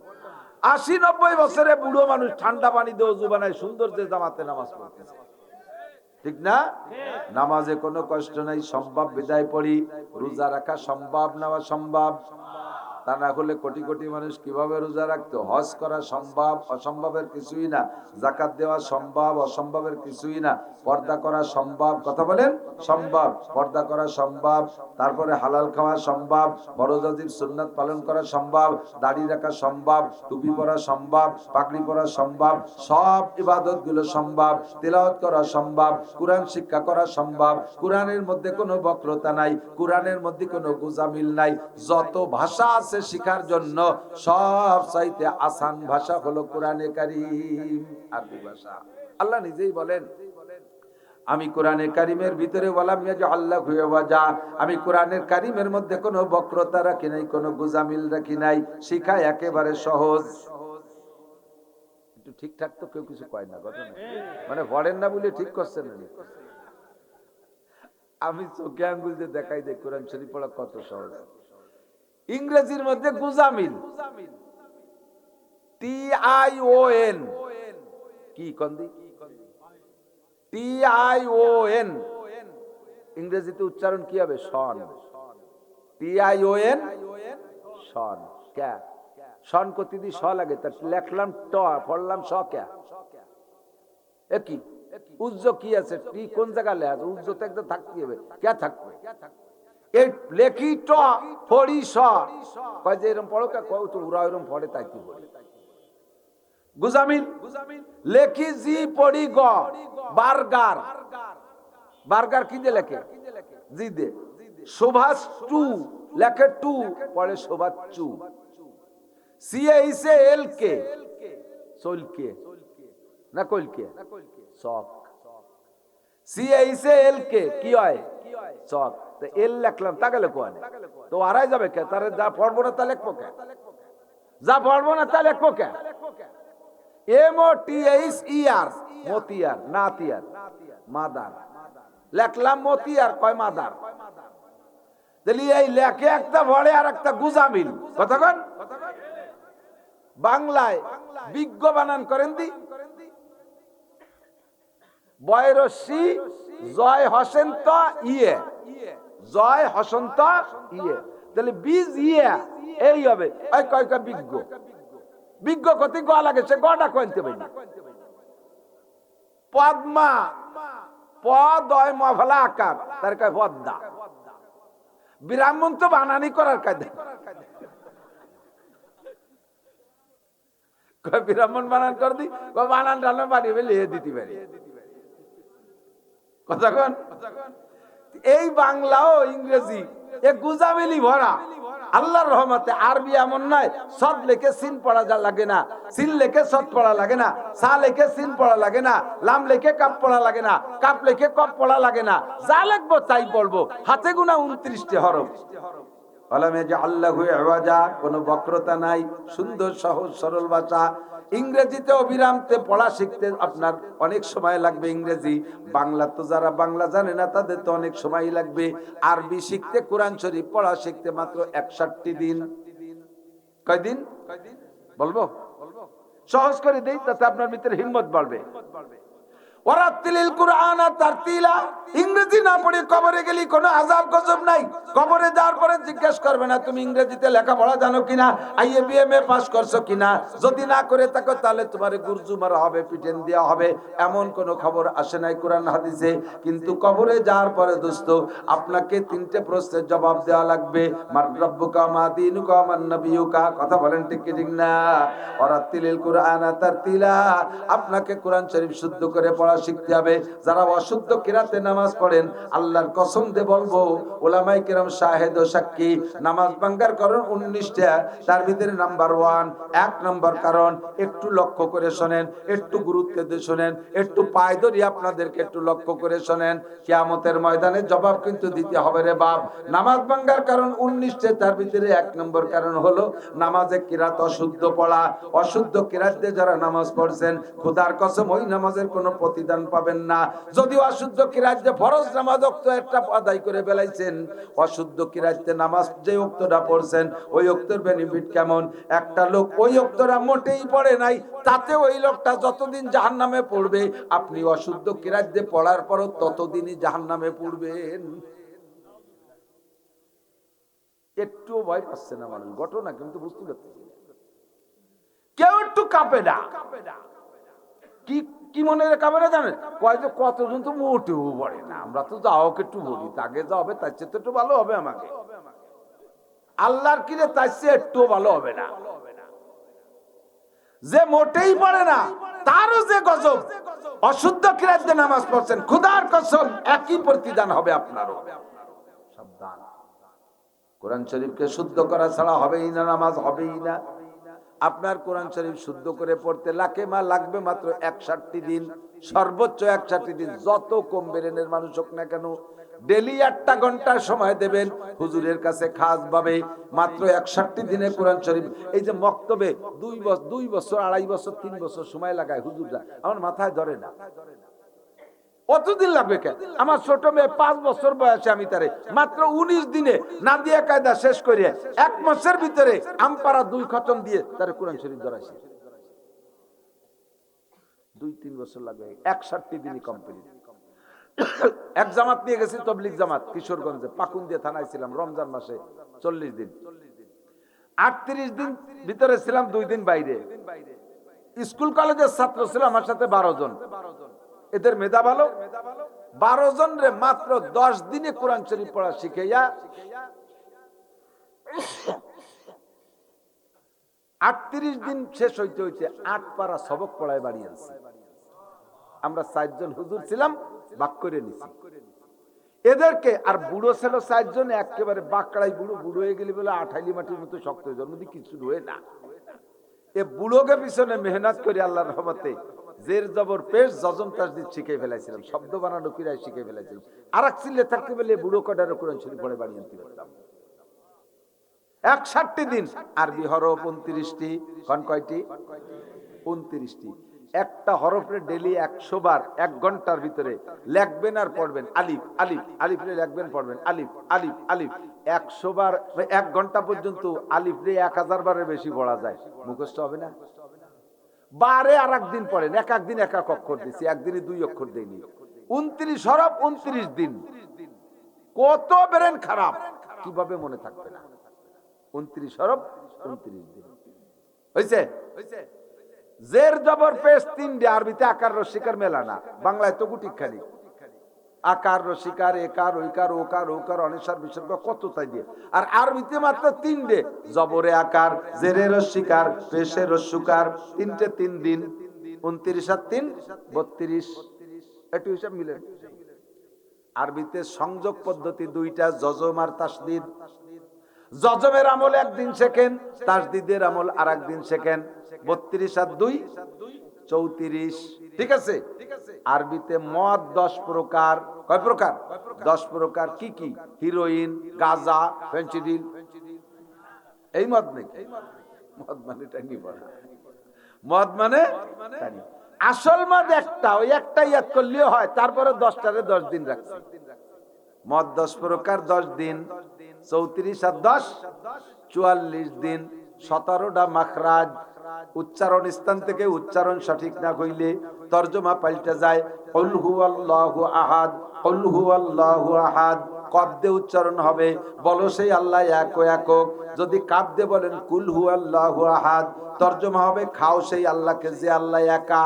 80-90 বছরে বুড়ো মানুষ ঠান্ডা পানি দিয়ে ওযু বানায় সুন্দর যে জামাতে নামাজ পড়তেছে, ঠিক না? নামাজে কোনো কষ্ট নাই, সম্ভব বিদায় পড়ি। রোজা রাখা সম্ভব না অসম্ভব? তা না হলে কোটি কোটি মানুষ কিভাবে রোজা রাখতো? হজ করা সম্ভব, অসম্ভবের কিছুই না। যাকাত দেওয়া সম্ভব, অসম্ভবের কিছুই না। পর্দা করা সম্ভব, কথা বলেন, সম্ভব। পর্দা করা সম্ভব, তারপরে হালাল খাওয়া সম্ভব, ফরজ ওয়াজিব সুন্নাত পালন করা সম্ভব, দাড়ি রাখা সম্ভব, টুপি পরা সম্ভব, পাগড়ি পরা সম্ভব, সব ইবাদত গুলো সম্ভব। তিলাওয়াত করা সম্ভব, কোরআন শিক্ষা করা সম্ভব। কোরআনের মধ্যে কোনো বক্রতা নাই, কোরআনের মধ্যে কোনো গুজামিল নাই। যত ভাষা আছে শিখার জন্য সব চাইতে আসান ভাষা হলো কোরআনে কারীম, আরবি ভাষা। আল্লাহ নিজেই বলেন, আমি কোরআনে কারীমের ভিতরে ওয়ালাম ইয়াজআল্লাহু ওয়াজা, আমি কোরআনের কারীমের মধ্যে কোনো বক্রতা রাখি নাই, কোনো গুজামিল রাখি নাই। শিখা একেবারে সহজ। একটু ঠিকঠাক তো কেউ কিছু কয় না, ঘটনা মানে পড়েন না বলে ঠিক করছেন না। আমি চোখে আঙ্গুল দিয়ে দেখাই দেয় কোরআন শরীফ পড়া কত সহজ। ইংরেজির মধ্যে গুজামিল, TION, কি কন্দি TION, ইংরেজিতে উচ্চারণ কি হবে? শন। TION, শন। ক্যা শন কতি দি স লাগে, তার লেখলাম ট, পড়লাম স। ক্যা একই উজ্জ কি আছে? টি কোন জায়গায় লেখা আছে? উজ্জ তো একদম থাকতে হবে, ক্যা থাকবে? এই লেখি ট, পড়ি স। কয় যে এরকম পড়ো, কয় তো ওরা এরকম পড়ে, তাই কি বলে গুজামিল। লেখি জি, পড়ি গ, বার্গার। বার্গার কি দিয়ে লেখে? জি দে। সুভাষ টু লেখে টু, পড়ে সুভাষ চু। CAIL কে, সোলকে না কইলকে, চক। CAIL কে কি হয়? চক। তো এল লেখলাম, তা গেলে কোয়ানে তো হারাই যাবে কে? তারে যা পড়বো না তা লেখবো কে? যা পড়বো না তা লেখবো কে? MOTHER, মতিয়ার, নাতিয়ার, মাদার। লেখলাম মতিয়ার, কয় মাদার। তাহলে এই লেখে একটা ভরে আর একটা গুজামিল। কতক্ষণ বাংলায় বিজ্ঞ বানান করেন দি, বয়রসি জয় হসন্ত ইয়ে, জয় হসন্ত ইয়ে, তাহলে বীজ ইয়ে এই হবে। ওই কয় কয় বিজ্ঞ, বিজ্ঞ কতি গ লাগে, সে গটা কইতে পারি। পদ্মা, পদ হয় মফলা আকার, তার কয় পদ্মা। ব্রাহ্মণ তো বানানি করার কায়দা, কয় ব্রাহ্মণ বানান কর দি, কয় বানান টানো পারি লিয়ে দিতে পারি। কতক্ষণ এই বাংলা ও ইংরেজি এ গুজামিলি ভরা। আল্লাহর রহমতে আরবি এমন নয়, সদ লেখে সিন পড়া যা লাগে না, সিন লেখে সদ পড়া লাগে না, সা লেখে সিন পড়া লাগে না, লাম লেখে কাপ পড়া লাগে না, কাপ লেখে কপ পড়া লাগে না। যা লিখবো তাই বলবো। হাতে গুনা 29টি হরফ। আলামে যে আল্লাহু ইওয়াজা, কোনো বক্রতা নাই, সুন্দর সহজ সরল ভাষা। ইংরেজিতে অবিরামতে পড়া শিখতে আপনার অনেক সময় লাগবে। ইংরেজি বাংলা তো যারা বাংলা জানে না তাদের তো অনেক সময় লাগবে। আরবি শিখতে, কোরআন শরীফ পড়া শিখতে মাত্র 61 দিন। কয়দিন বলবো? সহজ করে দেই, তাতে আপনার ভিতরে হিম্মত বাড়বে। ওয়ারাতিলিল কুরআন তারতিলা। ইংরেজি না পড়ে কবরে গেলি কোনো আযাব গজব নাই। কবরে যাওয়ার পরে জিজ্ঞেস করবে না তুমি ইংরেজিতে লেখাপড়া জানো কিনা, IABM পাস করছো কিনা। যদি না করে থাকো তাহলে তোমারে গুরজু মারা হবে, পিটেন দেওয়া হবে। এমন কোনো খবর আসে নাই কোরআন হাদিসে। কিন্তু কবরে যাওয়ার পরে দোস্ত আপনাকে 3টে প্রশ্নের জবাব দেওয়া লাগবে। মান রাব্বুকা, মা দীনুকা, মান নবিয়ুকা। কথা বলেন ঠিক কি ঠিক না? ওয়ারাতিলিল কুরআন তারতিলা। আপনাকে কোরআন শরীফ শুদ্ধ করে পড়া শিখতে হবে। যারা অশুদ্ধ কিরাতে নামাজ পড়েন, আল্লাহর কসম দিয়ে বলবো, উলামায়ে কেরাম শাহেদ ও সাক্ষী, নামাজ ভাঙ্গার কারণ 19টা। তার ভিতরে নাম্বার 1, 1 নম্বর কারণ, একটু লক্ষ্য করে শোনেন, একটু গুরুত্ব দিয়ে শোনেন, একটু পায় ধরি আপনাদেরকে একটু লক্ষ্য করে শোনেন। কিয়ামতের ময়দানে জবাব কিন্তু দিতে হবে রে বাপ। নামাজ ভাঙ্গার কারণ 19টা, তার ভিতরে 1 নম্বর কারণ হলো নামাজে কিরাত অশুদ্ধ পড়া। অশুদ্ধ কিরাত দিয়ে যারা নামাজ পড়ছেন, খোদার কসম ওই নামাজের কোনো প্রতিদান পাবেন না। যদি অশুদ্ধ কিরাতে ফরজ নামাজ ওক্ত একটা আদায় করে ফেলাইছেন, অশুদ্ধ কিরাতে নামাজ যে ওক্তটা পড়ছেন ওই ওক্তের বেনিফিট কেমন? একটা লোক ওই ওক্তটা মোটেই পড়ে নাই, তাতে ওই লোকটা যতদিন জাহান্নামে পড়বে, আপনি অশুদ্ধ কিরাতে পড়ার পরও ততদিনই জাহান্নামে পড়বেন। একটুও ভয় পাচ্ছে না মানুষ, ঘটনা কিন্তু বুঝতে পারতেছি। কেউ একটু কাঁপে না। কি কি মনে কাঁপে না জানেন? কয় যে কতজন তো মোটেও পড়ে না, আমরা তো যাও একটু বলি, তাকে যা হবে তার চেয়ে তো একটু ভালো হবে আমাকে। আল্লাহর কি রে, তার চেয়ে একটু ভালো হবে না। যে মোটেই পড়ে না তারও যে গজব। অশুদ্ধ কিরাতে নামাজ পড়ছেন, খোদার কসম একই প্রতিদান হবে আপনারও। সাবধান। কোরআন শরীফকে শুদ্ধ করা ছাড়া হবেই না, নামাজ হবেই না। আপনার কোরআন শরীফ শুদ্ধ করে পড়তে লাগবে মাত্র 61 দিন, সর্বোচ্চ 61 দিন। যত কম বেরেনের মানুষ হোক না কেন, ডেলি 8টা ঘন্টার সময় দেবেন হুজুরের কাছে খাস ভাবে। মাত্র 61 দিনে কোরআন শরীফ। এই যে মক্তবে 2 বছর 2.5 বছর 3 বছর সময় লাগায় হুজুররা, আমার মাথায় ধরে না কতদিন লাগবে কেন। আমার ছোট মেয়ে 5 বছর বয়সে আমি তারে মাত্র 19 দিনে নাদিয়া কায়দা শেষ করে 1 মাসের ভিতরে আমপারা 2 খতম দিয়ে তারে কোরআন শরীফ ধরাইছি। 2-3 বছর লাগবে, 61 দিনই কমপ্লিট। এক জামাত নিয়ে গেছি, তবলিগ জামাত, কিশোরগঞ্জে পাকুন্দিয়া থানায় ছিলাম রমজান মাসে 40 দিন। 38 দিন ভিতরে ছিলাম, 2 দিন বাইরে। স্কুল কলেজের ছাত্র ছিল আমার সাথে 12 জন। এদের মেধা ভালো, 12 জন রে মাত্র 10 দিনে কোরআন শরীফ পড়া শিখাইয়া 38 দিন শেষ হইতে হইতে 8 পারা সবক পড়ায় বাড়ি আনছি। আমরা 4 জন হুজুর ছিলাম, ভাগ করে নিছি এদেরকে। আর বুড়ো ছিল 4 জন, একেবারে বাকড়াই বুড়ো। বুড়ো হয়ে গেলে বলে আঠাইলি মাটির মতো শক্ত হয়ে জন্ম দিয়ে কিছু রয়ে না। এ বুড়োকে পিছনে মেহনত করে আল্লাহর রহমতে জের জবর পেশ জজম তাসদিদ শিখে ফেলাইছিলাম, শব্দ বানানো কিরাই শিখে ফেলাইছিলাম। আর এক চিল্লে থাকতে পেলে বুড়ো কটার কোরআন শরীফ পড়ে বাড়ি আনতে পারতাম। 61 দিন। আরবি হরফ 29টি, কোন কয়টি? 29টি। একটা হরফে ডেলি 100 বার 1 ঘন্টার ভিতরে লিখবেন আর পড়বেন। আলিফ আলিফ আলিফ রে লিখবেন পড়বেন, আলিফ আলিফ আলিফ 100 বার। 1 ঘন্টা পর্যন্ত আলিফ রে 1000 বারের বেশি পড়া যায়, মুখস্থ হবে না। বারে আর একদিন পড়েন, এক একদিন এক এক অক্ষর দিছি, একদিনে 2 অক্ষর দেইনি। 29 হরফ 29 দিন। কত ব্রেন খারাপ, কিভাবে মনে থাকবে না? 29 হরফ 29 দিন হইছে। জের জবর পেশ 3টে। আরবিতে আকার রসিকার মেলা না, বাংলায় তো গুটি খালি আকার রসিকার, একার ঐকার ওকার ওকার অনিসার বিসর্গ কত তাই দিয়ে। আর আরবিতে মাত্র 3টে, জবরে আকার, জেরে রসিকার, পেশে রসুকার, 3টে 3 দিন। 29 আর 3 32। একটু হিসাব মিলেন। আরবিতে সংযোগ পদ্ধতি 2টা, জজম আর তাসদিদ। জজমের আমল 1 দিন শেখেন, তাসদিদের আমল আর 1 দিন শেখেন। 32 আর 2 34। ঠিক আছে। আরবিতে মদ 10 প্রকার। কয় প্রকার? 10 প্রকার। কি কি? হিরোইন, গাঁজা, ফেন্সিডিল। এই মদ নেই, মদ মানে টাঙ্গি পড়া। মদ মানে টাঙ্গি। আসল মদ একটা, ওই একটা ইয়াদ করলেও হয়। তারপরে 10টারে 10 দিন রাখছে। মদ 10 প্রকার 10 দিন। 34 আর 10 44 দিন। 17টা মাখরাজ। উচ্চারণ স্থান থেকে উচ্চারণ সঠিক না হইলে তরজমা পাল্টে যায়। কুল হুয়াল্লাহু আহাদ, কুল হুয়াল্লাহু আহাদ। কফ দিয়ে উচ্চারণ হবে, বলো সেই আল্লাহ এক ও একক। যদি কাফ দিয়ে বলেন কুল হুয়াল্লাহু আহাদ, তরজমা হবে খাও সেই আল্লাহকে যে আল্লাহ একা।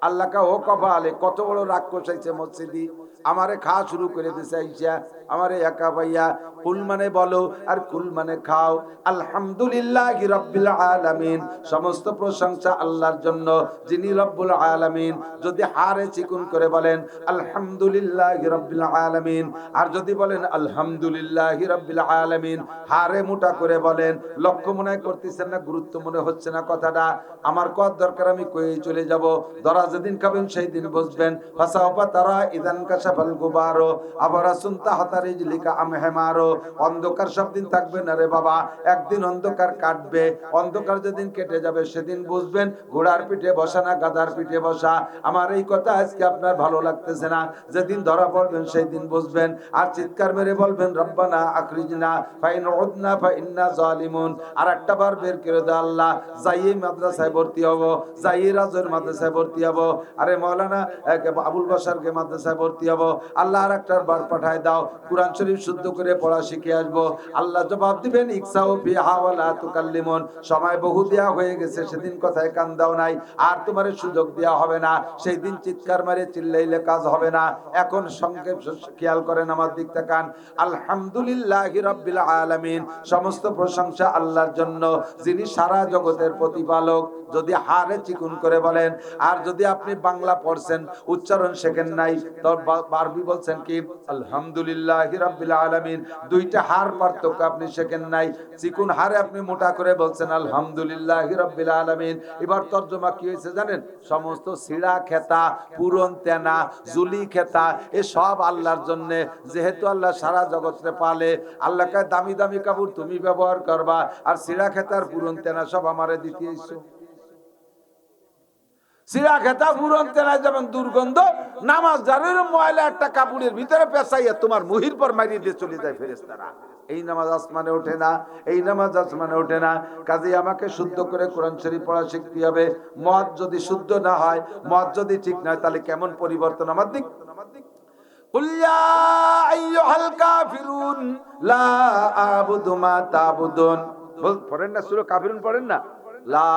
আল্লাহকে ও কপালে কত বড় রাগ কষাইছে মসজিদি, আমারে খাওয়া শুরু করে দিছে আইসা, আমারে একা পাইয়া। কুল মানে বলো আর কুল মানে খাও। আলহামদুলিল্লাহি রাব্বিল আলামিন, সমস্ত প্রশংসা আল্লাহর জন্য যিনি রব্বুল আলামিন। যদি হারে চিকুন করে বলেন আলহামদুলিল্লাহি রাব্বিল আলামিন, আর যদি বলেন আলহামদুলিল্লাহি রাব্বিল আলামিন হারে মোটা করে বলেন। লক্ষ্য মনে করতেছেন না? গুরুত্ব মনে হচ্ছে না কথাটা? আমার কত দরকার, আমি কই চলে যাব। ধরা যেদিন খাবেন সেই দিন বুঝবেন। ফাসাওফা তারা ইদান কাশাফাল গুবারো আবারা সুনতা হাতারিজ লিকা আমহেমারো। অন্ধকার সব দিন থাকবে না রে বাবা, একদিন অন্ধকার কাটবে। অন্ধকার যেদিন কেটে যাবে সেদিন বুঝবেন ঘোড়ার পিঠে বসা না গাধার পিঠে বসা। আমার এই কথা আজকে আপনার ভালো লাগতেছে না, যেদিন ধরা পড়বেন সেই দিন বুঝবেন। আর চিৎকার মেরে বলবেন রব্বানা আখরিজনা ফাইন উদনা ফাইন্না জালিমুন। আর একটা বার বের করে দাও আল্লাহ, যাইয়ে মাদ্রাসায় ভর্তি হব, যাইয়ে রাজের মাদ্রাসায় ভর্তি হব। আরে মাওলানা আবুল বাশারকে মাদ্রাসায় ভর্তি হব। আল্লাহ আর একটার বার পাঠায় দাও, কোরআন শরীফ শুদ্ধ করে পড়া শিখে আসবো। আল্লাহ জবাব দিবেন ইকসাউ ফিহা ওয়ালা তুকাল্লিমুন। সময় বহু দেয়া হয়ে গেছে, সেদিন কথায় কান দাও নাই, আর তোমার সুযোগ দেওয়া হবে না। সেই দিন চিৎকার মারে চিল্লাইলে কাজ হবে না। এখন সংক্ষেপ খেয়াল করেন, আমার দিক তাকান। আলহামদুলিল্লাহি রাব্বিল আলামিন, সমস্ত প্রশংসা আল্লাহর জন্য যিনি সারা জগতের প্রতিপালক। যদি হারে চিকুন করে বলেন। আর যদি আপনি বাংলা পড়ছেন, উচ্চারণ শেখেন নাই, তো আরবি বলছেন কি আলহামদুলিল্লাহি রাব্বিল আলামিন। দুইটা হাড় পার্থক্য আপনি শেখেন নাই। চিকুন হাড়ে আপনি মোটা করে বলছেন আলহামদুলিল্লাহি রাব্বিল আলামিন। এবার তর্জমা কি হয়েছে জানেন? সমস্ত ছিঁড়া খেতা, পুরন তেনা, জুলি খেতা এ সব আল্লাহর জন্য। যেহেতু আল্লাহ সারা জগৎরে পালে, আল্লাহকে দামি দামি কাপড় তুমি ব্যবহার করবা, আর ছিঁড়া খেতার পুরন তেনা সব আমারে দিতেইছো। ছিঁড়া খেতা পুরন তেনা যেমন দুর্গন্ধ, নামাজ যার ময়লা একটা কাপড়ের ভিতরে পেঁচাইয়া তোমার মুহির পর মারিয়ে দিয়ে চলে যায় ফেরেশতারা। এই নামাজ আসমানে ওঠে না, এই নামাজ আসমানে ওঠে না। কাজেই আমাকে শুদ্ধ করে কোরআন শরীফ পড়া শিখতে হবে। মত যদি শুদ্ধ না হয়, মত যদি ঠিক না হয়, তাহলে কেমন পরিবর্তন আমার দিক। কুল ইয়া আইয়ুহাল কাফিরুন লা আ'বুদু মা তা'বুদুন। পড়েন না সূরা কাফিরুন, পড়েন না? লা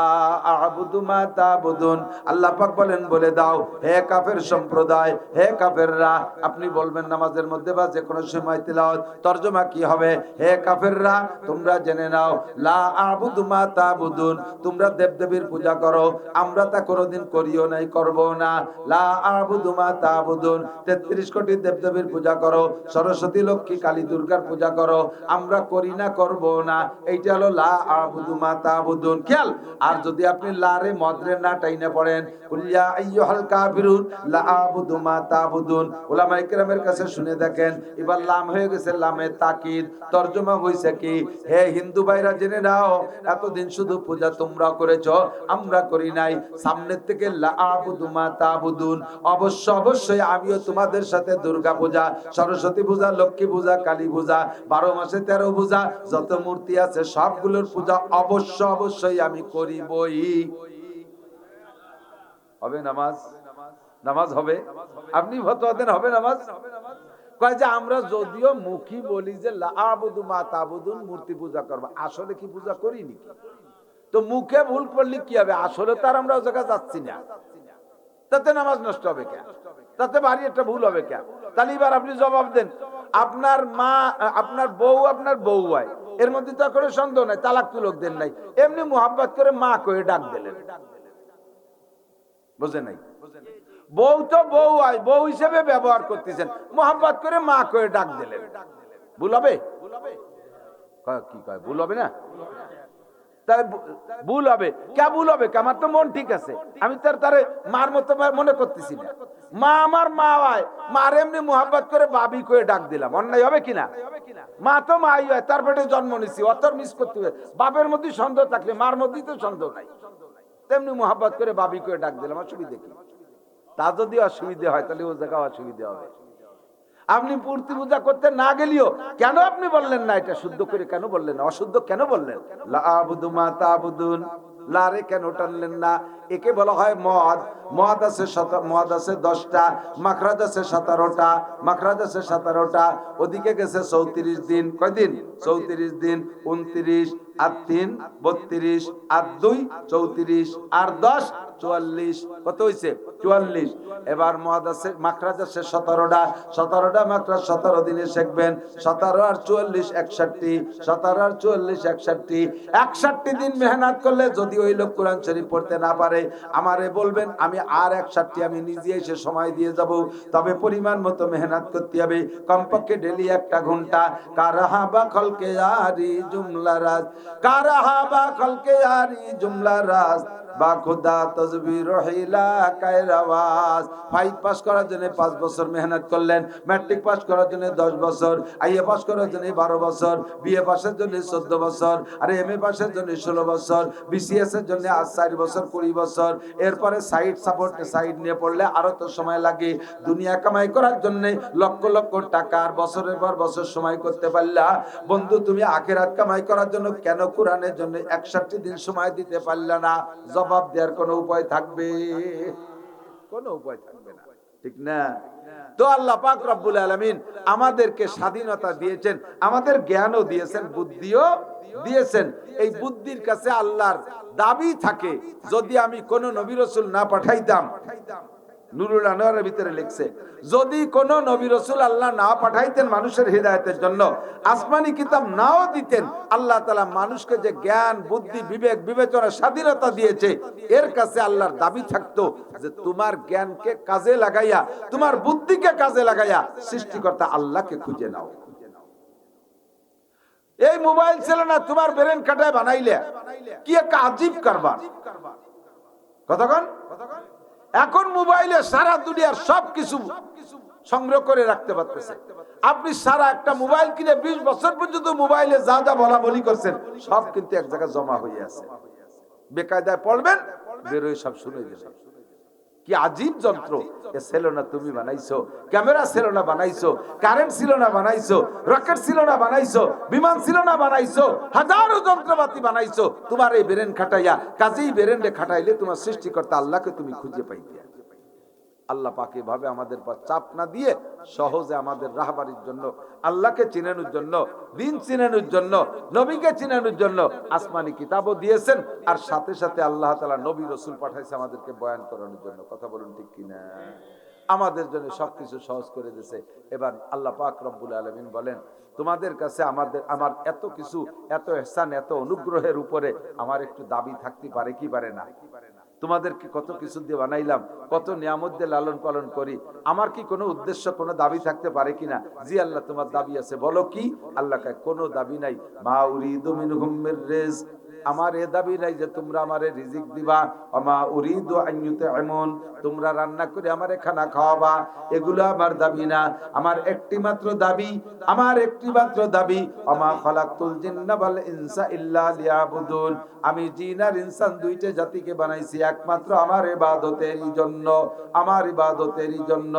আ'বুদু মা তা'বুদুন। আল্লাহ পাক বলেন, বলে দাও হে কাফের সম্প্রদায়, হে কাফেররা। আপনি বলবেন নামাজের মধ্যে বা যে কোনো সময় তিলাওয়াত, তরজমা কি হবে? হে কাফেররা, তোমরা জেনে নাও লা আ'বুদু মা তা'বুদুন, তোমরা দেবদেবীর পূজা করো, আমরা তা কোনোদিন করিও নাই, করবো না। লা আ'বুদু মা তা'বুদুন, 33 কোটি দেবদেবীর পূজা করো, সরস্বতী, লক্ষ্মী, কালী, দুর্গার পূজা করো, আমরা করি না, করবো না। এইটা হলো লা আ'বুদু মা তা'বুদুন। খেয়াল। আর যদি আপনি লারে মদরে না টাইনা পড়েন, কুল ইয়া আইয়ুহাল কাফিরুন লা আ'বুদু মা তা'বুদুন, উলামায়ে কেরামের কাছে শুনে দেখেন, এবার লাম হয়ে গেছে লামে তাকিদ। তরজমা হইছে কি? হে হিন্দু ভাইরা জেনে নাও, এতদিন শুধু পূজা তোমরা করেছো, আমরা করি নাই। সামনের থেকে লা আ'বুদু মা তা'বুদুন, অবশ্যই আমিও তোমাদের সাথে দুর্গা পূজা, সরস্বতী পূজা, লক্ষ্মী পূজা, কালী পূজা, 12 মাসে 13 পূজা, যত মূর্তি আছে সবগুলোর পূজা অবশ্যই আমি করিবই। হবে নামাজ? নামাজ হবে? আপনি ফতোয়া দেন হবে নামাজ? কয় যে আমরা যদিও মুখী বলি যে লা আ'বুদু মা তা'বুদুন, মূর্তি পূজা করব, আসলে কি পূজা করিনি? তো মুখে ভুল করলে কি হবে? আসলে তার আমরা ওই জায়গায় যাচ্ছি না, তাতে নামাজ নষ্ট হবে কেন? তাতে ভারী একটা ভুল হবে কেন? তাহলে এবার আপনি জবাব দেন। আপনার মা, আপনার বউ হয়, এর মধ্যে তো কোনো সন্দেহ নাই, তালাক তুলক দেন নাই, এমনি মুহাব্বত করে মা কয়ে ডাক দিলেন, বুঝে নাই? বউ তো বউ হয়, বউ হিসেবে ব্যবহার করতেছেন, মুহাব্বত করে মা কয়ে ডাক দিলেন, ভুল হবে? কি কয় ভুল হবে না? তাই ভুল হবে কে? ভুল হবে কে? আমার তো মন ঠিক আছে, আমি তারে মার মতো মনে করতেছি না। মা আমার মা হয়, মার এমনি মুহাব্বত করে বাবি করে ডাক দিলাম, অন্যায় হবে কিনা? মা তো মাই হয়, তার পেটে জন্ম নিছি, অত মিস করতে হবে। বাপের মধ্যে সন্দেহ থাকলে মার মধ্যেই তো সন্দেহ নাই, তেমনি মুহাব্বত করে বাবি করে ডাক দিলাম, অসুবিধা কি? তা যদি অসুবিধা হয় তাহলে ও জায়গা অসুবিধা হবে। আপনি মূর্তি পূজা করতে না গেলেও কেন আপনি বললেন না এটা শুদ্ধ করে? কেন বললেন না? অশুদ্ধ কেন বললেন? লা আ'বুদু মা তা'বুদুন, লারে কেন টানলেন না? একে বলা হয় মদ। মদ আছে 10টা, মাখরাজ আছে 17টা, মাখরাজ আছে 17টা, ওদিকে গেছে 34 দিন। কয়দিন? 34 দিন। 29 আর 3 32 আর 2 34 আর 10 44। কত হইছে? 44। এবার মদ আছে, মাখরাজ আছে 17টা মাখরাজ 17 দিনে শিখবেন। 17 আর 44 61, 17 আর 44 61, 61 দিন মেহনত করলে যদি ওই লোক কোরআন শরীফ পড়তে না পারে, আমারে বলবেন, আমি আর 61 আমি নিজে এসে সময় দিয়ে যাব। তবে পরিমাণ মতো মেহনত করতে হবে, কমপক্ষে ডেলি 1 ঘন্টা। কারহাবা খলকে আরি জুমলা রাজ, কারহাবা খলকে আরি জুমলা রাজ, বা খুদা তজবির হিলা কায়রাওয়াজ। 5 পাস করার জন্য 5 বছর মেহনত করলেন, ম্যাট্রিক পাস করার জন্য 10 বছর, আইএ পাস করার জন্য 12 বছর, বিএ পাসের জন্য 14 বছর, আর এমএ পাসের জন্য 16 বছর, বিসিএস এর জন্য 4 বছর 20 বছর। এরপরে সাইড নিয়ে পড়লে আরো তো সময় লাগে। দুনিয়া কামাই করার জন্য লক্ষ লক্ষ টাকার বছরের পর বছর সময় করতে পারলা, বন্ধু তুমি আখিরাত কামাই করার জন্য কেন কোরআনের জন্য 61 দিন সময় দিতে পারলা না? জবাব দেওয়ার কোন উপায় থাকবে? কোন উপায় থাকবে না, ঠিক না? তো আল্লাহ পাক রব্বুল আলামিন আমাদেরকে স্বাধীনতা দিয়েছেন, আমাদের জ্ঞানও দিয়েছেন, বুদ্ধিও দিয়েছেন। এই বুদ্ধির কাছে আল্লাহর দাবি থাকে, যদি আমি কোন নবী রাসূল না পাঠাইতাম, নুরুল আনোয়ারের ভিতরে লিখছে, যদি কোন নবী রাসূল আল্লাহ না পাঠাইতেন মানুষের হিদায়াতের জন্য, আসমানি কিতাব নাও দিতেন, আল্লাহ তাআলা মানুষকে যে জ্ঞান, বুদ্ধি, বিবেক, বিবেচনা, স্বাধীনতা দিয়েছে, এর কাছে আল্লাহর দাবি থাকতো যে তোমার জ্ঞানকে কাজে লাগাইয়া, তোমার বুদ্ধিকে কাজে লাগাইয়া সৃষ্টিকর্তা আল্লাহকে খুঁজে নাও। এই মোবাইল ছিল না, তোমার ব্রেন কাটায় বানাইলে কি একটা আজীব কারবার। কতক্ষণ এখন মোবাইলে সারা দুনিয়ার সবকিছু সংগ্রহ করে রাখতে পারতেছে। আপনি সারা একটা মোবাইল কিনে 20 বছর পর্যন্ত মোবাইলে যা যা বলা বলি করছেন সব কিন্তু এক জায়গায় জমা হয়ে আছে। বেকায়দায় পড়বেন, বেরোয় সব শুনে যাবেন। কি আজীব যন্ত্র! এ ছিল না তুমি বানাইছো, ক্যামেরা ছিল না বানাইছো, কারেন্ট ছিল না বানাইছো, রকেট ছিল না বানাইছো, বিমান ছিল না বানাইছো, হাজারো যন্ত্রপাতি বানাইছো তোমার এই ব্রেন খাটাইয়া। কাজেই ব্রেনকে খাটাইলে তোমার সৃষ্টিকর্তা আল্লাহকে তুমি খুঁজে পাইতে। আল্লাহ পাক এভাবে আমাদের পর চাপ না দিয়ে সহজে আমাদের রাহবারির জন্য, আল্লাহকে চিনানোর জন্য, দিন চিনানোর জন্য, নবীকে চিনানোর জন্য আসমানি কিতাবও দিয়েছেন। আর সাথে সাথে আল্লাহ তাআলা নবী রাসূল পাঠাইছে আমাদেরকে বয়ান করানোর জন্য। কথা বলুন ঠিক কিনা? আমাদের জন্য সবকিছু সহজ করে দিয়েছে। এবার আল্লাহ পাক রব্বুল আলামিন বলেন, তোমাদের কাছে আমার এত কিছু, এত ইহসান, এত অনুগ্রহের উপরে আমার একটু দাবি থাকতে পারে কি পারে না? তোমাদেরকে কত কিছু দিয়ে বানাইলাম, কত নিয়ামত দিয়ে লালন পালন করি, আমার কি কোনো উদ্দেশ্য, কোনো দাবি থাকতে পারে কিনা? জি আল্লাহ, তোমার দাবি আছে। বলো কি? আল্লাহ কয় কোনো দাবি নাই। মা উরিদু মিনহুম মির রিজক, আমার এ দাবি নাই যে তোমরা আমারে রিজিক দিবা। আমা উরিদু আন ইউতঈমুন, তোমরা রান্না করে আমারে খানা খাওয়াবা, এগুলো আমার দাবি না। আমার একটি মাত্র দাবি, আমার একটি মাত্র দাবি, আমা খালাকতুল জিন্না ওয়াল ইনসা ইল্লা লিয়াবুদুন, আমি জিন আর ইনসান দুইটা জাতিকে বানাইছি একমাত্র আমার ইবাদতেরই জন্য, আমার ইবাদতেরই জন্য।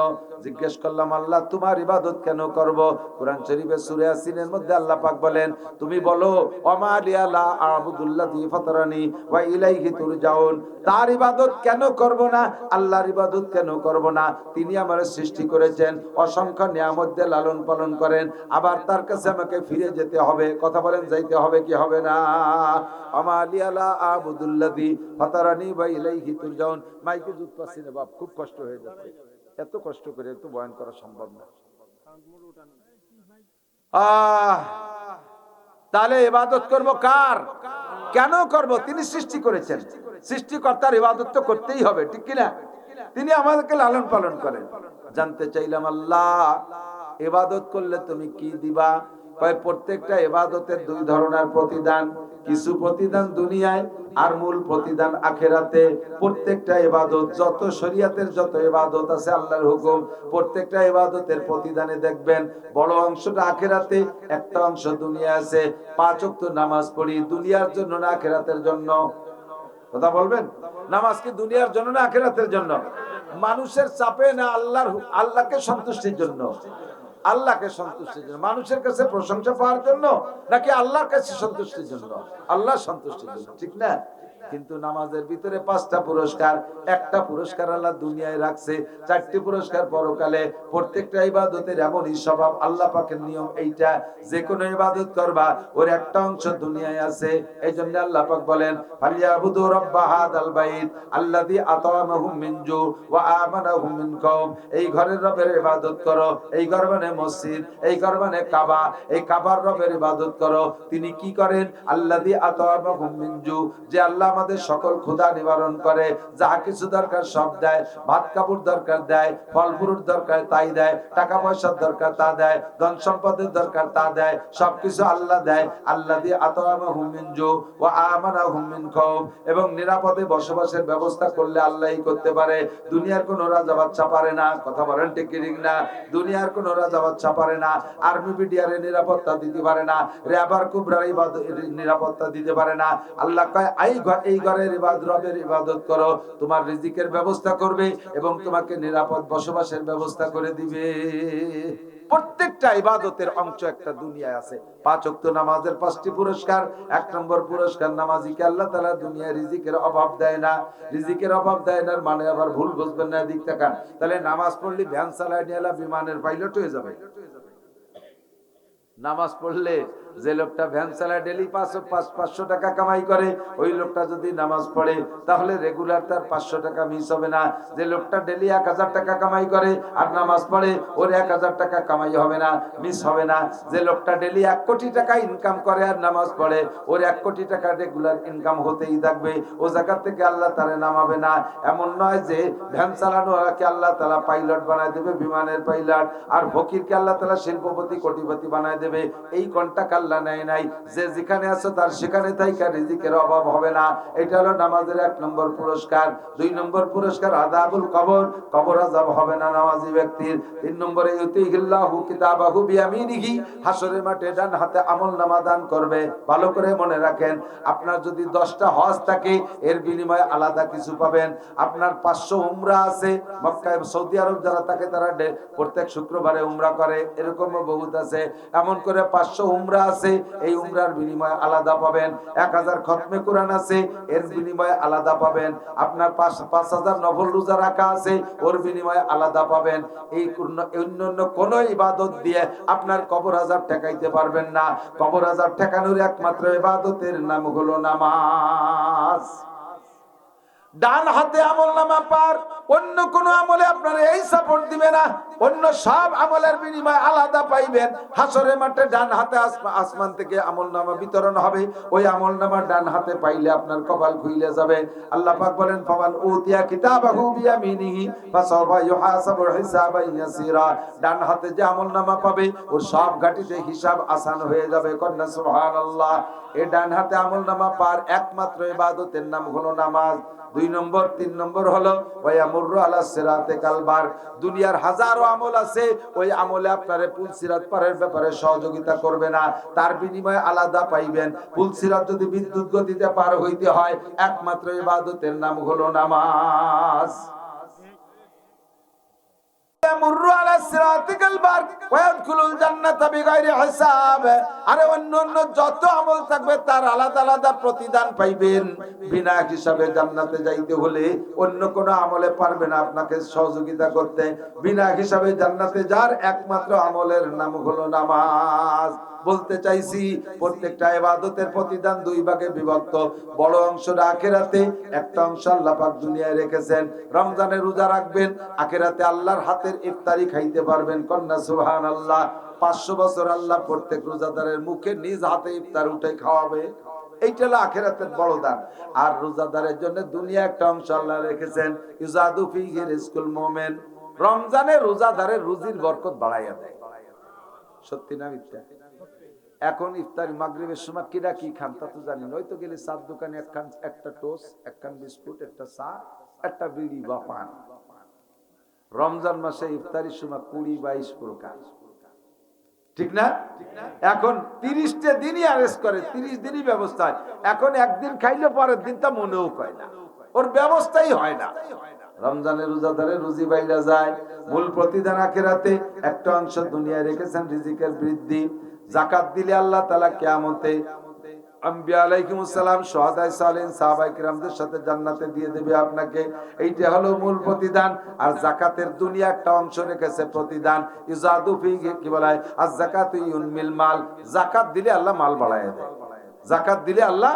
জিজ্ঞেস করলাম আল্লাহ তোমার ইবাদত কেন করব? কোরআন শরীফের সূরা ইয়াসিনের মধ্যে আল্লাহ পাক বলেন, তুমি বলো ওমা লিয়া লা আবুদুল্লাযী ফাতারানি ওয়া ইলাইহি তুরজাউন, তার ইবাদত কেন করব না? আল্লাহর ইবাদত কেন করব না? তিনি আমারে সৃষ্টি করেছেন, অসংখ্য নিয়ামত দিয়ে লালন পালন করেন, আবার তার কাছে আমাকে ফিরে যেতে হবে। কথা বলেন, যাইতে হবে কি হবে না? ওমা লিয়া লা আবুদুল্লাযী ফাতারানি ওয়া ইলাইহি তুরজাউন। মাইকে দুধ পাচ্ছি না বাপ, খুব কষ্ট হয়ে যাচ্ছে। এত কষ্ট করে একটু বয়ান করা সম্ভব না। তাহলে ইবাদত করব কার? কেন করব? তিনি সৃষ্টি করেছেন, সৃষ্টিকর্তার ইবাদত তো করতেই হবে, ঠিক কিনা? তিনি আমাদেরকে লালন পালন করেন। জানতে চাইলাম আল্লাহ ইবাদত করলে তুমি কি দিবা? প্রত্যেকটা ইবাদতের দুই ধরনের প্রতিদান, কিছু প্রতিদান দুনিয়ায় আর মূল প্রতিদান আখিরাতে। প্রত্যেকটা ইবাদত, যত শরীয়তের যত ইবাদত আছে আল্লাহর হুকুম, প্রত্যেকটা ইবাদতের প্রতিদানে দেখবেন বড় অংশটা আখিরাতে, একটা অংশ দুনিয়া আছে। 5 ওয়াক্ত নামাজ পড়ি দুনিয়ার জন্য না আখিরাতের জন্য? কথা বলবেন। নামাজ কি দুনিয়ার জন্য না আখিরাতের জন্য? মানুষের চাপে না আল্লাহকে সন্তুষ্টির জন্য? আল্লাহকে সন্তুষ্টির জন্য। মানুষের কাছে প্রশংসা পাওয়ার জন্য নাকি আল্লাহর কাছে সন্তুষ্টির জন্য? আল্লাহর সন্তুষ্টির জন্য, ঠিক না? কিন্তু নামাজের ভিতরে 5টা পুরস্কার, একটা পুরস্কার আল্লাহ দুনিয়ায় রাখছে, 4টি পুরস্কার পরকালে। প্রত্যেকটা ইবাদতের এমনই স্বভাব, আল্লাহ পাকের নিয়ম এইটা, যে কোনো ইবাদত করবা ওর একটা অংশ দুনিয়ায় আছে। এইজন্য আল্লাহ পাক বলেন, ফালিয়াবুদু রাব্ব হাযাল বাইত আল্লাযী আতা'আমাহুম মিন জু ওয়া আমানাহুম মিন খাউফ। এই ঘরের রবের ইবাদত করো। এই ঘর মানে মসজিদ, এই ঘর মানে কাবা, এই কাবার রবের ইবাদত করো। তিনি কি করেন? আল্লাযী আতা'আমাহুম মিন জু, যে আল্লাহ আমাদের সকল ক্ষুধা নিবারণ করে, যা কিছু দরকার সব দেয়। ভাত কাপড় দরকার দেয়, ফল ফ্রুট দরকার তাই দেয়, টাকা পয়সার দরকার তা দেয়, ধন সম্পদের দরকার তা দেয়, সবকিছু আল্লাহ দেয়। আল্লাযী আতা'আমাহুম মিন জু ওয়া আমানাহুম মিন খাউফ, এবং নিরাপদে বসবাসের ব্যবস্থা করলে আল্লাহই করতে পারে, দুনিয়ার কোনো রাজা বাদশা পারে না। কথা বলেন ঠিক কি না? দুনিয়ার কোনো রাজা বাদশা পারে না। আর্মি বিডিআর নিরাপত্তা দিতে পারে না, রেবার কুবরার নিরাপত্তা দিতে পারে না। আল্লাহ কয় এই ঘরের রবের ইবাদত করো, তোমার রিজিকের ব্যবস্থা করবে এবং তোমাকে নিরাপদ বসবাসের ব্যবস্থা করে দিবে। প্রত্যেকটা ইবাদতের অংশ একটা দুনিয়ায় আছে। 5 ওয়াক্ত নামাজের 5টি পুরস্কার। 1 নম্বর পুরস্কার, নামাজিকে আল্লাহ তাআলা দুনিয়ায় রিজিকের অভাব দেয় না। রিজিকের অভাব দেয় না মানে আবার ভুল বুঝবেন না, দিক তাকান। তাহলে নামাজ পড়লে ভ্যান চালায় নিয়ে বিমানের পাইলট হয়ে যাবে? নামাজ পড়লে যে লোকটা ভ্যান চালায় ডেলি 500 টাকা কামাই করে, ওই লোকটা যদি নামাজ পড়ে তাহলে রেগুলার তার 500 টাকা মিস হবে না। যে লোকটা ডেলি 1000 টাকা কামাই করে আর নামাজ পড়ে, ওর 1000 টাকা কামাই হবে না, মিস হবে না। যে লোকটা ডেলি 1 কোটি টাকা ইনকাম করে আর নামাজ পড়ে, ওর 1 কোটি টাকা রেগুলার ইনকাম হতেই থাকবে। ও জায়গা থেকে আল্লাহ তারে নামাবে না। এমন নয় যে ভ্যান চালানো ওরাকে আল্লাহ তাআলা পাইলট বানায় দেবে, বিমানের পাইলট, আর ফকিরকে আল্লাহ তাআলা শিল্পপতি কোটিপতি বানায় দেবে। দেবে, এই কন্টাক্ট আল্লাহ নেয় নাই। যে যেখানে আছো তার সেখানে থাইকা রিজিকের অভাব হবে না। এটা হলো নামাজের 1 নম্বর পুরস্কার। 2 নম্বর পুরস্কার আযাবুল কবর, কবর আযাব হবে না নামাজি ব্যক্তির। 3 নম্বরে ইউতিহিল্লাহু কিতাবাহু বিয়ামিনিহি, হাসরের মাঠে ডান হাতে আমলনামা দান করবে। ভালো করে মনে রাখেন, আপনার যদি 10টা হজ থাকে এর বিনিময়ে আলাদা কিছু পাবেন। আপনার 500 উমরা আছে, মক্কায় সৌদি আরব যারা থাকে তারা প্রত্যেক শুক্রবারে উমরা করে, এরকমও বহুত আছে। এমন করে 500 উমরা আছে, এই উমরার বিনিময়ে আলাদা পাবেন। 1000 খতমে কোরআন আছে, এর বিনিময়ে আলাদা পাবেন। আপনার 5000 নফল রোজা রাখা আছে, ওর বিনিময়ে আলাদা পাবেন। এই অন্য কোন ইবাদত দিয়ে আপনার কবর আযাব ঠেকাইতে পারবেন না। কবর আযাব ঠেকানোর একমাত্র ইবাদতের নাম হলো নামাজ। ডান হাতে আমলনামা পার, অন্য কোন আমলে আপনার এই সাপোর্ট দিবে না। অন্য সব আমলের বিনিময়ে আলাদা পাইবেন। হাসরের মাঠে ডান হাতে আসমান থেকে আমলনামা বিতরণ হবে। ওই আমলনামা ডান হাতে পাইলে আপনার কপাল খুইলে যাবে। আল্লাহ পাক বলেন, ফামান উতিয়া কিতাবাহু বিয়ামিনিহি ফাসাওফা ইউহাসাবু হিসাবান ইয়াসীরা। ডান হাতে যে আমলনামা পাবে ওর সব ঘাটিতে হিসাব আসান হয়ে যাবে। কন্যা সুবহানাল্লাহ। এই ডান হাতে আমলনামা পার একমাত্র ইবাদতের নাম হলো নামাজ। 2 নম্বর 3 নম্বর হলো ওয়ায়ামুরু আলা সিরাতে কালবার। দুনিয়ার হাজারো আমল আছে, ওই আমলে আপনারে পুল সিরাত পারের ব্যাপারে সহযোগিতা করবে না, তার বিনিময়ে আলাদা পাইবেন। পুল সিরাত যদি বিদ্যুৎ গতিতে পার হইতে হয়, একমাত্র ইবাদতের নাম হলো নামাজ। ইয়ামুরু আলা সিরাতি কালবার ওয়া ইয়াদখুলুল জান্নাতা বিগাইরি হিসাব। আরে অন্য যত আমল থাকবে তার আলাদা আলাদা প্রতিদান পাইবেন। বিনা হিসাবে জান্নাতে যাইতে হলে অন্য কোন আমলে পারবে না আপনাকে সহযোগিতা করতে। বিনা হিসাবে জান্নাতে যার একমাত্র আমলের নাম হলো নামাজ। বলতে চাইছি, প্রত্যেকটা ইবাদতের প্রতিদান 2 ভাগে বিভক্ত। বড় অংশটা আখিরাতে, একটা অংশ আল্লাহ পাক দুনিয়ায় রেখেছেন। রমজানে রোজা রাখবেন, আখিরাতে আল্লাহর হাতের ইফতারি খাইতে পারবেন। কন্যা সুবহানাল্লাহ। 500 বছর আল্লাহ প্রত্যেক রোজাদারের মুখে নিজ হাতে ইফতার উঠে খাওয়াবে। এইটা হলো আখিরাতের বড় দান। আর রোজাদারের জন্য দুনিয়া একটা অংশ আল্লাহ রেখেছেন, ইউজাদু ফিহি রিজকুল মুমিন। রমজানে রোজাদারের রুজির বরকত বাড়াইয়া দেয়। সত্যি না মিথ্যা? এখন ইফতারি মাগরিবের সময় কিরা কি খান তা তো জানি না। ওই তো গেলে চার দোকানে একটা টোস্ট, একখান বিস্কুট, একটা চা, একটা বিড়ি বা পান। রমজান মাসে ইফতারির সময় 20-22 প্রকার, ঠিক না? এখন 30টা দিনই অ্যারেস্ট করে, 30 দিনই ব্যবস্থা হয়। এখন একদিন খাইলে পরের দিন তা মনেও কয় না, ওর ব্যবস্থাই হয় না। রমজানের রোজাদারে রুজি বাইরা যায়। মূল প্রতিদান আখিরাতে, একটা অংশ দুনিয়ায় রেখেছেন রিজিকের বৃদ্ধি। যাকাত দিলে আল্লাহ তাআলা কিয়ামতে আম্বিয়া আলাইহিমুস সালাম, শুহাদা সালিহিন, সাহাবায়ে কিরামদের সাথে জান্নাতে দিয়ে দেবে আপনাকে। এইটা হলো মূল প্রতিদান। আর যাকাতের দুনিয়া একটা অংশ রেখেছে প্রতিদান, ইজাদু ফি, কি বলা হয়, আজ যাকাতু ইউনমিল মাল। যাকাত দিলে আল্লাহ মাল বাড়ায় দেয়। যাকাত দিলে আল্লাহ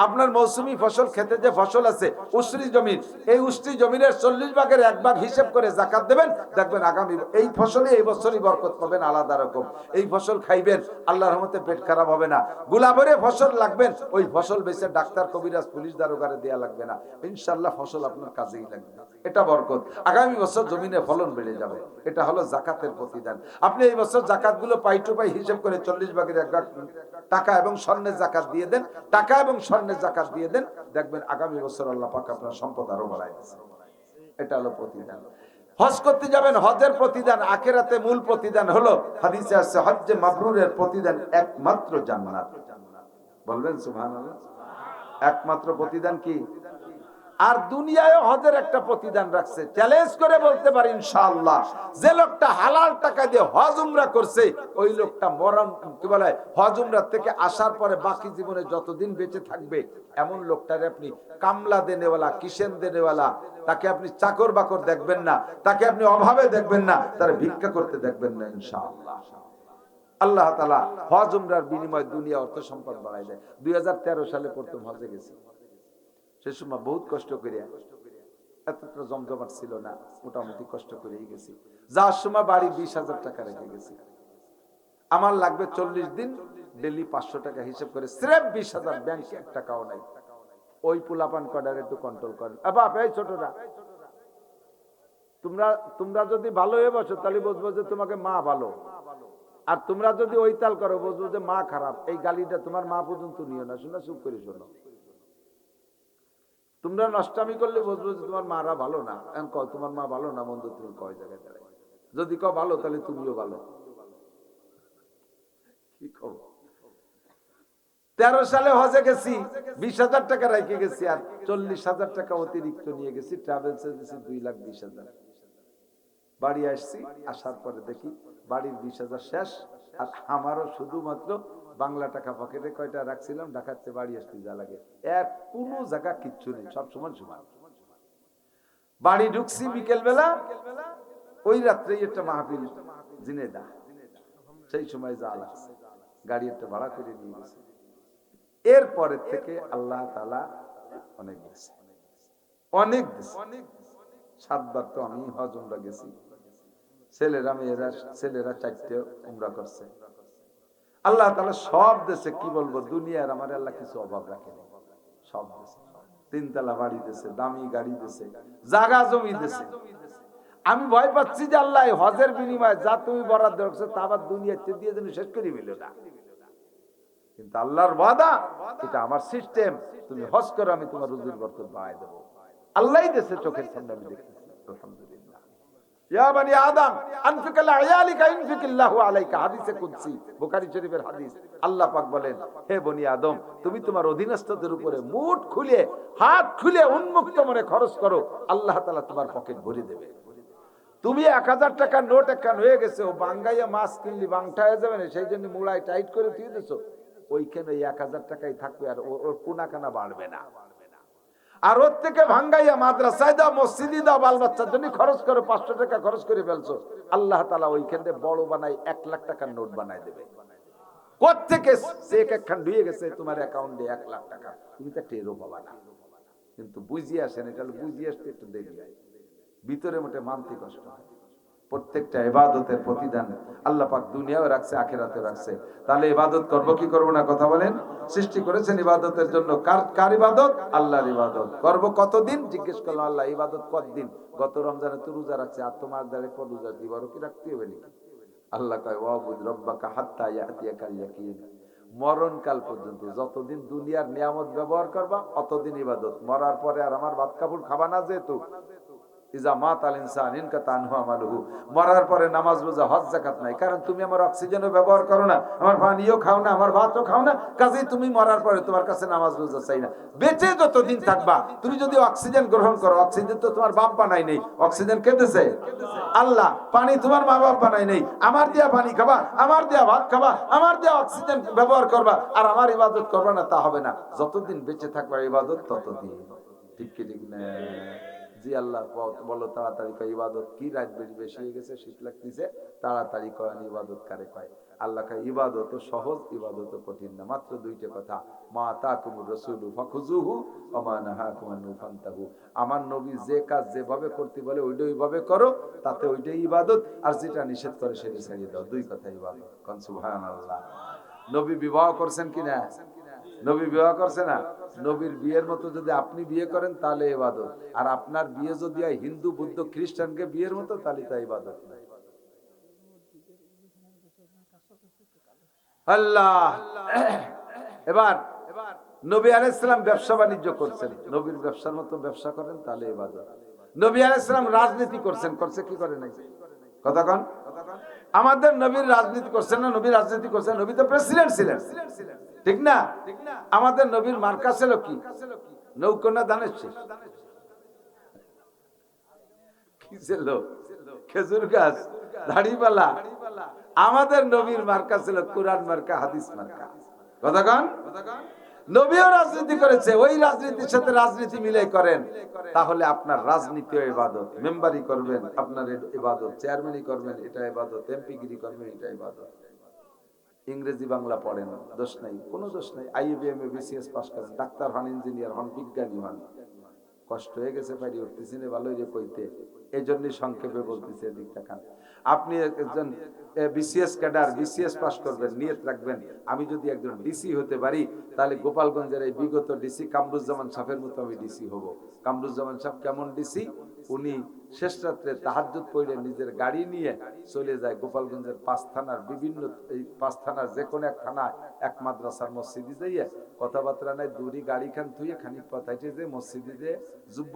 আপনার মৌসুমী ফসল, খেতে যে ফসল আছে, উসরি জমিন, এই উসরি জমিনের 40 ভাগের 1 ভাগ হিসেব করে যাকাত দেবেন। দেখবেন আগামী এই ফসলে এই বছরই বরকত পাবেন আলাদা রকম। এই ফসল খাইবেন, আল্লাহর রহমতে পেট খারাপ হবে না। গোলাভরে ফসল লাগবেন, ওই ফসল বেচে ডাক্তার, কবিরাজ, পুলিশ দারোগারে দেয়া লাগবে না। ইনশাআল্লাহ ফসল আপনার কাজেই লাগবে। এটা বরকত। আগামী বছর জমিনে ফলন বেড়ে যাবে। এটা হলো যাকাতের প্রতিদান। আপনি এই বছর যাকাতগুলো পাই টু পাই হিসেব করে 40 ভাগের 1 ভাগ টাকা এবং স্বর্ণের যাকাত দিয়ে দেন, টাকা এবং স্বর্ণের যাকাত দিয়ে দেন, দেখবেন আগামী বছর আল্লাহ পাক আপনার সম্পদ আরো বাড়ায় দিয়েছে। এটা হলো প্রতিদান। হজ করতে যাবেন, হজের প্রতিদান আখিরাতে। মূল প্রতিদান হলো, হাদিসে আছে, হজ্জে মাবরুরের প্রতিদান একমাত্র জান্নাত। বলবেন সুবহানাল্লাহ। একমাত্র প্রতিদান কি? আর দুনিয়ায় হজের একটা প্রতিদান রাখছে। চ্যালেঞ্জ করে বলতে পারি ইনশাআল্লাহ, যে লোকটা হালাল টাকা দিয়ে হজ উমরা করছে, ওই লোকটা মরণ, কি বলে, হজ উমরা থেকে আসার পরে বাকি জীবনে যতদিন বেঁচে থাকবে, এমন লোকটারে আপনি কামলা দেনেওয়ালা, কিষেন দেনেওয়ালা, তাকে আপনি চাকর বাকর দেখবেন না, তাকে আপনি অভাবে দেখবেন না, তার ভিক্ষা করতে দেখবেন না ইনশাআল্লাহ। আল্লাহ তাআলা হজ উমরার বিনিময়ে দুনিয়া অর্থ সম্পদ বাড়ায় দেয়। 2013 সালে প্রথম হজে গেছি। সে সময় বহুত কষ্ট করিয়া, এতটা জমজমাট ছিল না, মোটামুটি কষ্ট করেই গেছি। যার সময় বাড়ি 20,000 টাকা রেখে গেছি। আমার লাগবে 40 দিন, ডেলি 500 টাকা হিসেব করে, স্রেফ 20,000, ব্যাংকে 1 টাকাও নাই। ওই পোলাপান কর্ডার একটু কন্ট্রোল করেন। বাপ, এই ছোটরা, তোমরা যদি ভালো হয়ে বসো তাহলে বুঝবো যে তোমাকে মা ভালো। আর তোমরা যদি ওই তাল করো, বুঝবো যে মা খারাপ, এই গালিটা তোমার মা পর্যন্ত নিও না, শোনা চুপ করে শোনো। তোমরা নষ্টামি করলে বুঝবো যে তোমার মারা ভালো না। এখন কও তোমার মা ভালো না মন্দ, তুমি কয় জায়গায় দাঁড়ায়? যদি কও ভালো, তাহলে তুমিও ভালো। কি খবর? 13 সালে হজে গেছি, 20,000 টাকা রেখে গেছি, আর 40,000 টাকা অতিরিক্ত নিয়ে গেছি। Travels agency 2,20,000। বাড়ি আসছি, আসার পরে দেখি বাড়ির 20,000 শেষ, আর আমারও শুধুমাত্র বাংলা টাকা পকেটে কয়টা রাখছিলাম, ঢাকাতে বাড়ি আসতে যা লাগে, এক কোনো জায়গা কিচ্ছু নেই, সব সমান সমান। বাড়ি ঢুকছি বিকেল বেলা, ওই রাত্রে একটা মাহফিল জিনেদা, সেই সময় যা লাগছে, গাড়ি একটা ভাড়া করে নিয়ে গেছে। এরপরের থেকে আল্লাহ তাআলা অনেক দিয়েছে, অনেক দিয়েছে। 7 বার তো আমি হজ উমরা গেছি, ছেলেরা মেয়েরা, ছেলেরা 4টে উমরা করছে। আল্লাহ তাআলা সব দেশে, কি বলবো, দুনিয়ার আমার আল্লাহ কিছু অভাব রাখেনি, সব দেশে 3 তলা বাড়ি দিয়েছে, দামি গাড়ি দিয়েছে, জায়গা জমি দিয়েছে। আমি ভয় পাচ্ছি যে আল্লাহ হজের বিনিময়ে যা তুমি বরাদ্দ রাখছো তা আবার দুনিয়াতে দিয়ে যেন শেষ করে ফেলো না। কিন্তু আল্লাহর ওয়াদা, এটা আমার সিস্টেম, তুমি হজ করো, আমি তোমার রুজির বরকত বাড়ায় দেবো। আল্লাহই দেশে চোখের সামনে আমি দেখতেছি, আলহামদুলিল্লাহ। ইয়া বনি আদম আনফিক আলা আয়ালিকা ইনফিকিল্লাহু আলাইকা, হাদিসে কুদসি, বুখারী শরীফের হাদিস। আল্লাহ পাক বলেন, হে বনি আদম, তুমি তোমার অধীনস্থদের উপরে মুঠ খুলে, হাত খুলে, উন্মুক্ত মনে খরচ করো, আল্লাহ তাআলা তোমার পকেট ভরে দেবে। তুমি 1000 টাকার নোট একখান হয়ে গেছে, ও বাঙ্গাইয়া মাছ কিনলি বাংটা হয়ে যাবে না, সেই জন্য মুড়ায় টাইট করে দিয়ে দিছো, ওইখানে 1000 টাকাই থাকবে, আর ওর কোনাখানা বাড়বে না। আর ওর থেকে ভাঙ্গাইয়া মাদ্রাসায় দাও, মসজিদে দাও, বাল বাচ্চার জন্য খরচ করো, 500 টাকা খরচ করে ফেলছো, আল্লাহ তাআলা ওইখানে বড় বানাই 1 লাখ টাকার নোট বানাই দেবে। কোত্থেকে চেক একখান ঢুয়ে গেছে তোমার অ্যাকাউন্টে 1 লাখ টাকা, তুমি তো টেরও পাবা না। কিন্তু বুঝিয়ে আসেন, এটা বুঝিয়ে আসতে একটু দেরি হয়, ভিতরে মোটে মানতে কষ্ট হয়। প্রত্যেকটা ইবাদতের প্রতিদান আল্লাহ পাক দুনিয়াও রাখছে, আখিরাতেও রাখছে। তাহলে ইবাদত করব কি করব না, কথা বলেন। সৃষ্টি করেছেন ইবাদতের জন্য, কার ইবাদত? আল্লাহর ইবাদত। করব কতদিন? জিজ্ঞেস করলাম, আল্লাহ ইবাদত কতদিন? গত রমজানে তো রোজা রাখছে, আর তোমার দ্বারে কত রোজা দিবারও কি রাখতে হবে নাকি? আল্লাহ কয়, ওয়াবুদ রাব্বাকা হাত্তা ইয়াতিয়াকাল ইয়াকিন। মরণকাল পর্যন্ত যতদিন দুনিয়ার নিয়ামত ব্যবহার করবা, অতদিন ইবাদত। মরার পরে আর আমার ভাত কাপড় খাবা না, যেহেতু ইজা মাতাল ইনসান ইনকাতা আনহু আমালুহু, মরার পরে নামাজ রোজা হজ যাকাত নাই, কারণ তুমি আমার অক্সিজেনও ব্যবহার করো না, আমার পানিও খাও না, আমার ভাতও খাও না, কাজেই তুমি মরার পরে তোমার কাছে নামাজ রোজা চাই না। বেঁচে যতদিন থাকবা, তুমি যদি অক্সিজেন গ্রহণ করো, অক্সিজেন তো তোমার বাপ বানাই নেই, অক্সিজেন কে দিয়েছে? আল্লাহ। পানি তোমার মা বাপ বানাই নেই, আমার দেয়া পানি খাবা, আমার দেয়া ভাত খাবা, আমার দেয়া অক্সিজেন ব্যবহার করবা, আর আমার ইবাদত করবা না, তা হবে না। যতদিন বেঁচে থাকবা ইবাদত ততদিন। ঠিক কি ঠিক না? জি আল্লাহ বলো, তাড়াতাড়ি কয় ইবাদত কি? রাত বেশি হয়ে গেছে, শীত লাগতেছে, তাড়াতাড়ি কয় ইবাদত কারে কয়? আল্লাহ কয় ইবাদত সহজ, ইবাদত কঠিন না। মাত্র 2টা কথা, মা তাকুমুর রাসূলু ফাখুযুহু ওয়া মা নাহাকুম আনহু ফান্তাহু। আমার নবী যে কাজ যেভাবে করতে বলে ওইটা ওইভাবে করো, তাতে ওইটাই ইবাদত, আর যেটা নিষেধ করে সেটা ছেড়ে দাও। 2 কথা ইবাদত। কোন সুবহানাল্লাহ। নবী বিবাহ করছেন কিনা? নবী বিবাহ করছে না? নবীর বিয়ের মতো যদি আপনি বিয়ে করেন তাহলে ইবাদত, আর আপনার বিয়ে যদি হয় হিন্দু বুদ্ধ খ্রিস্টানকে বিয়ের মতো, তাহলে তা ইবাদত না। আল্লাহ। এবার নবী আলাইহিস সালাম ব্যবসা বাণিজ্য করছেন, নবীর ব্যবসার মতো ব্যবসা করেন, তাহলে ইবাদত। নবী আলাইহিস সালাম রাজনীতি করছেন, করছে কি করে নাই? কথা কন। আমাদের নবীর রাজনীতি করছেন না? নবী রাজনীতি করছেন, নবী তো প্রেসিডেন্ট ছিলেন, ঠিক না? আমাদের নবীর মার্কা ছিল কি? নৌকো না ধানের শীষ? কি ছিল? খেজুর গাছ, দাড়িপাল্লা। আমাদের নবীর মার্কা ছিল কোরআন মার্কা, হাদিস মার্কা। কথা কন। নবীও রাজনীতি করেছে, ওই রাজনীতির সাথে রাজনীতি মিলাই করেন, তাহলে আপনার রাজনীতিও ইবাদত। মেম্বারি করবেন, আপনার ইবাদত। চেয়ারম্যানই করবেন, এটা ইবাদত। এমপিগিরি করবেন, এটা ইবাদত। ইংরেজি বাংলা পড়েন, দোষ নাই, কোনো দোষ নাই। আইবিএম এ বিসিএস পাস করেন, ডাক্তার হন, ইঞ্জিনিয়ার হন, বিজ্ঞানী হন। কষ্ট হয়ে গেছে, পারি উঠতেছি না, ভালোই যে কইতে, এই জন্যই সংক্ষেপে বলতেছি, এদিকটা খান। আপনি একজন বিসিএস ক্যাডার, বিসিএস পাস করবেন, নিয়ত রাখবেন, আমি যদি একজন ডিসি হতে পারি, তাহলে গোপালগঞ্জের এই বিগত ডিসি কামরুজ্জামান সাহেবের মতো আমি ডিসি হব। কামরুজ্জামান সাহেব কেমন ডিসি? উনি শেষ রাত্রে তাহাজ্জুদ পড়ে নিজের গাড়ি নিয়ে চলে যায় গোপালগঞ্জের 5 থানার বিভিন্ন, এই 5 থানার যে কোনো এক থানায় এক মাদ্রাসার মসজিদে যাইয়ে কথাবার্তা নাই, দূরি গাড়ি খান থুয়ে খানিক পথাইতে যে মসজিদে যে জুব্ব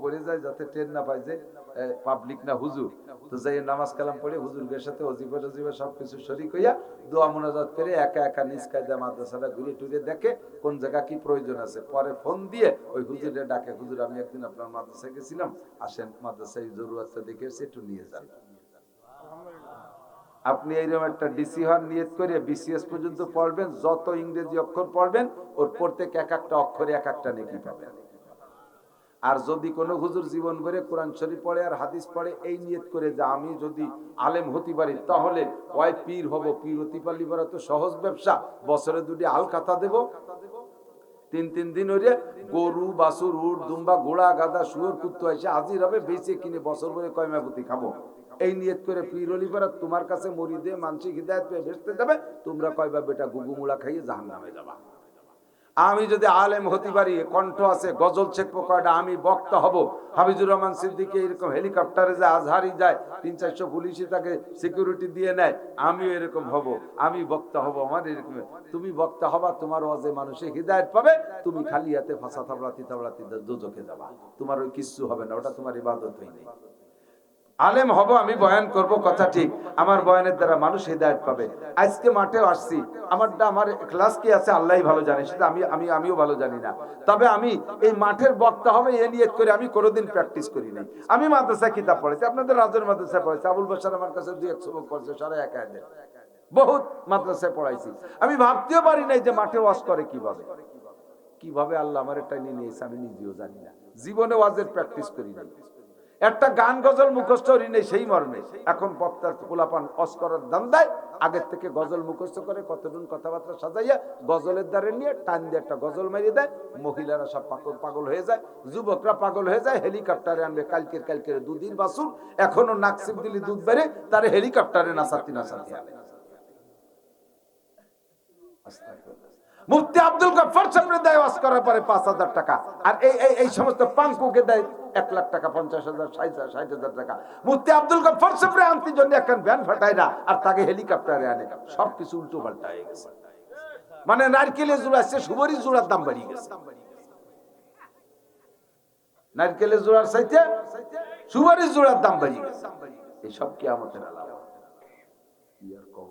পড়ে যায় যাতে ট্রেন না পায় যে পাবলিক না হুজুর, তো যাই নামাজ কালাম পড়ে হুজুরের সাথে অজিফা টজিফা সবকিছু শরীক হইয়া দোয়া মুনাজাত করে একা একা নিজ কায়দা মাদ্রাসাটা ঘুরে টুরে দেখে কোন জায়গা কি প্রয়োজন আছে, পরে ফোন দিয়ে ওই হুজুরে ডাকে, হুজুর আমি একদিন আপনার মাদ্রাসায় গেছিলাম, আসেন মাদ্রাসায় জরুরতটা দেখে এসে একটু নিয়ে যান। আপনি এইরকম একটা ডিসি হন নিয়ত করে বিসিএস পর্যন্ত পড়বেন, যত ইংরেজি অক্ষর পড়বেন ওর প্রত্যেক এক একটা অক্ষরে এক একটা নেকি পাবেন। আর যদি কোনো হুজুর জীবন ভরে কোরআন শরীফ পড়ে আর হাদিস পড়ে এই নিয়ত করে যে আমি যদি আলেম হতে পারি তাহলে ওই পীর হব, পীর হতে পারলি বড় তো সহজ ব্যবসা, বছরে 2টি আল কাতা দেব, 3 দিন ওরে গরু বাছুর উট দুম্বা ঘোড়া গাদা শুয়োর কুত্তা এসে হাজির হবে, বেঁচে কিনে বছর ভরে কয়মাপতি খাবো, এই নিয়ত করে পীর হলি পরে তোমার কাছে মরি দিয়ে মানসিক হিদায়ত পেয়ে বেসতে যাবে, তোমরা কয়বা বেটা গুগুমুড়া খাইয়ে জাহান্নামে যাবা। আমি যদি আলেম হতে পারি, কণ্ঠ আছে, গজল শেখবো কয়টা, আমি বক্তা হব, হাফিজুর রহমান সিদ্দিকী এরকম হেলিকপ্টারে যায়, আজহারি যায়, 300-400 পুলিশই তাকে সিকিউরিটি দিয়ে নেয়, আমিও এরকম হব, আমি বক্তা হব, আমার এরকম। তুমি বক্তা হবা, তোমার ওয়াজে মানুষে হিদায়ত পাবে, তুমি খালি হাতে ফাঁসা থাবড়াতি দোজখে যাবা, তোমার ওই কিচ্ছু হবে না, ওটা তোমার ইবাদত হয়নি। আলেম হব, আমি বয়ান করব, কথা ঠিক, আমার বয়ানের দ্বারা মানুষ হিদায়াত পাবে। আজকে মাঠেও আসছি, আমার ক্লাস কি আছে আল্লাহই ভালো জানে, সেটা আমিও ভালো জানি না, তবে আমি এই মাঠের বক্তা হবে এ নিয়ত করে আমি কোনোদিন প্র্যাকটিস করি নাই। আমি মাদ্রাসায় কিতাব পড়েছি, আপনাদের রাজের মাদ্রাসায় পড়েছি, আবুল বাশার আমার কাছে 2-1 সবক পড়ছে, সারা এক আয়াতের, বহুত মাদ্রাসায় পড়াইছি। আমি ভাবতেও পারি নাই যে মাঠে ওয়াজ করে কিভাবে আল্লাহ আমার একটা নিয়ে নিয়েছে, আমি নিজেও জানি না, জীবনে ওয়াজের প্র্যাকটিস করি নাই, একটা গান গজল মুখস্থ করি নেই সেই মর্মে। এখন বক্তার পোলাপান অস করার ধান্দায় আগের থেকে গজল মুখস্থ করে কতদিন কথাবার্তা সাজাইয়া গজলের দ্বারে নিয়ে টান দিয়ে একটা গজল মারিয়ে দেয়, মহিলারা সব পাগল হয়ে যায়, যুবকরা পাগল হয়ে যায়, হেলিকপ্টারে আনবে, কালকের 2 দিন বাসুর এখনো নাকসিব দিলি দুধ বেড়ে তারে হেলিকপ্টারে নাচাতে আনে। মুফতি আব্দুল গফফার সাহেব দেয় ওয়াজ করার পরে 5,000 টাকা, আর এই সমস্ত পাঙ্কুকে দেয় 1 লাখ টাকা, 50,000, 60,000 টাকা। মুফতি আব্দুল গফফার সাহেব আনতে জন্য একটা ভ্যান ফাটায় না, আর তাকে হেলিকপ্টারে আনে, সবকিছু উল্টো পাল্টা হয়ে গেছে। মানে নারকেলের জোড়া আছে, সুবরি জোড়ার দাম বাড়িয়ে গেছে, নারকেলের জোড়ার চাইতে সুবরি জোড়ার দাম বাড়িয়ে গেছে। এই সব কিয়ামতের আলামত। কি আর কব,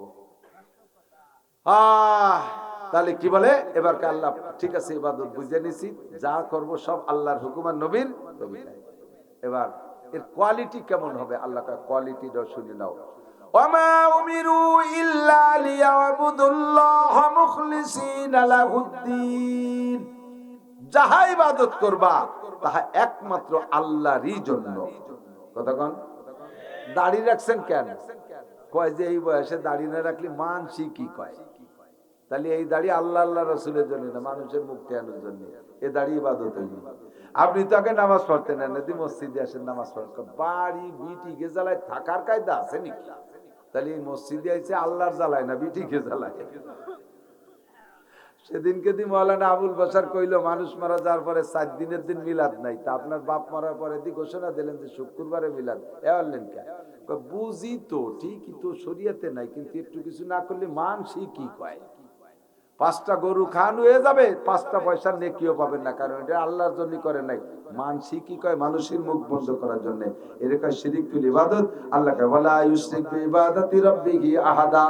তাহলে কি বলে এবার আল্লাহ, ঠিক আছে ইবাদত বুঝে নিছি, যা করব সব আল্লাহর হুকুম আর নবীর তরিকায়। এবার এর কোয়ালিটি কেমন হবে, আল্লাহ কোয়ালিটিটা শুনে নাও। ওয়ামা উমিরু ইল্লা লিয়াবুদুল্লাহ মুখলিসিনা লাহুদ্দিন, যাহা ইবাদত করবা তাহা একমাত্র আল্লাহরই জন্য। কতক্ষণ দাড়ি রাখছেন কেন? কয় যে এই বয়সে দাড়ি না রাখলে মানসি কি কয়, তাহলে এই দাড়ি আল্লাহ রসুলের জন্য না, মানুষের মুখ টেয়ানোর জন্য। এ দাড়ি ইবাদত হয়নি। আপনি তো আগে নামাজ পড়তেন না, মসজিদে আসেন নামাজ পড়তে, বাড়ি বিটি গে জ্বালায় থাকার কায়দা আছে নাকি? তাহলে এই মসজিদে আইছে আল্লাহর জ্বালায় না বিটি গে জ্বালায়। সেদিনকে দি মৌলানা আবুল বাশার কইলো মানুষ মারা যাওয়ার পরে 4 দিনের দিন মিলাদ নাই, তা আপনার বাপ মারার পরে দি ঘোষণা দিলেন যে শুক্রবারে মিলাদ, এলেন কে? বুঝি তো ঠিকই তো, শরীয়তে নাই, কিন্তু একটু কিছু না করলে মানসি কি কয়, 5টা গরু খান হয়ে যাবে, 5টা পয়সা নেকিও পাবেন না, কারণ এটা আল্লাহর জন্য করে নাই, মানসি কি কয় মানুষের মুখ বন্ধ করার জন্য। এরকম শিরকুল ইবাদত, আল্লাহকে ওয়ালা ইউশরিক বিইবাদাতি রাব্বিহি আহাদা,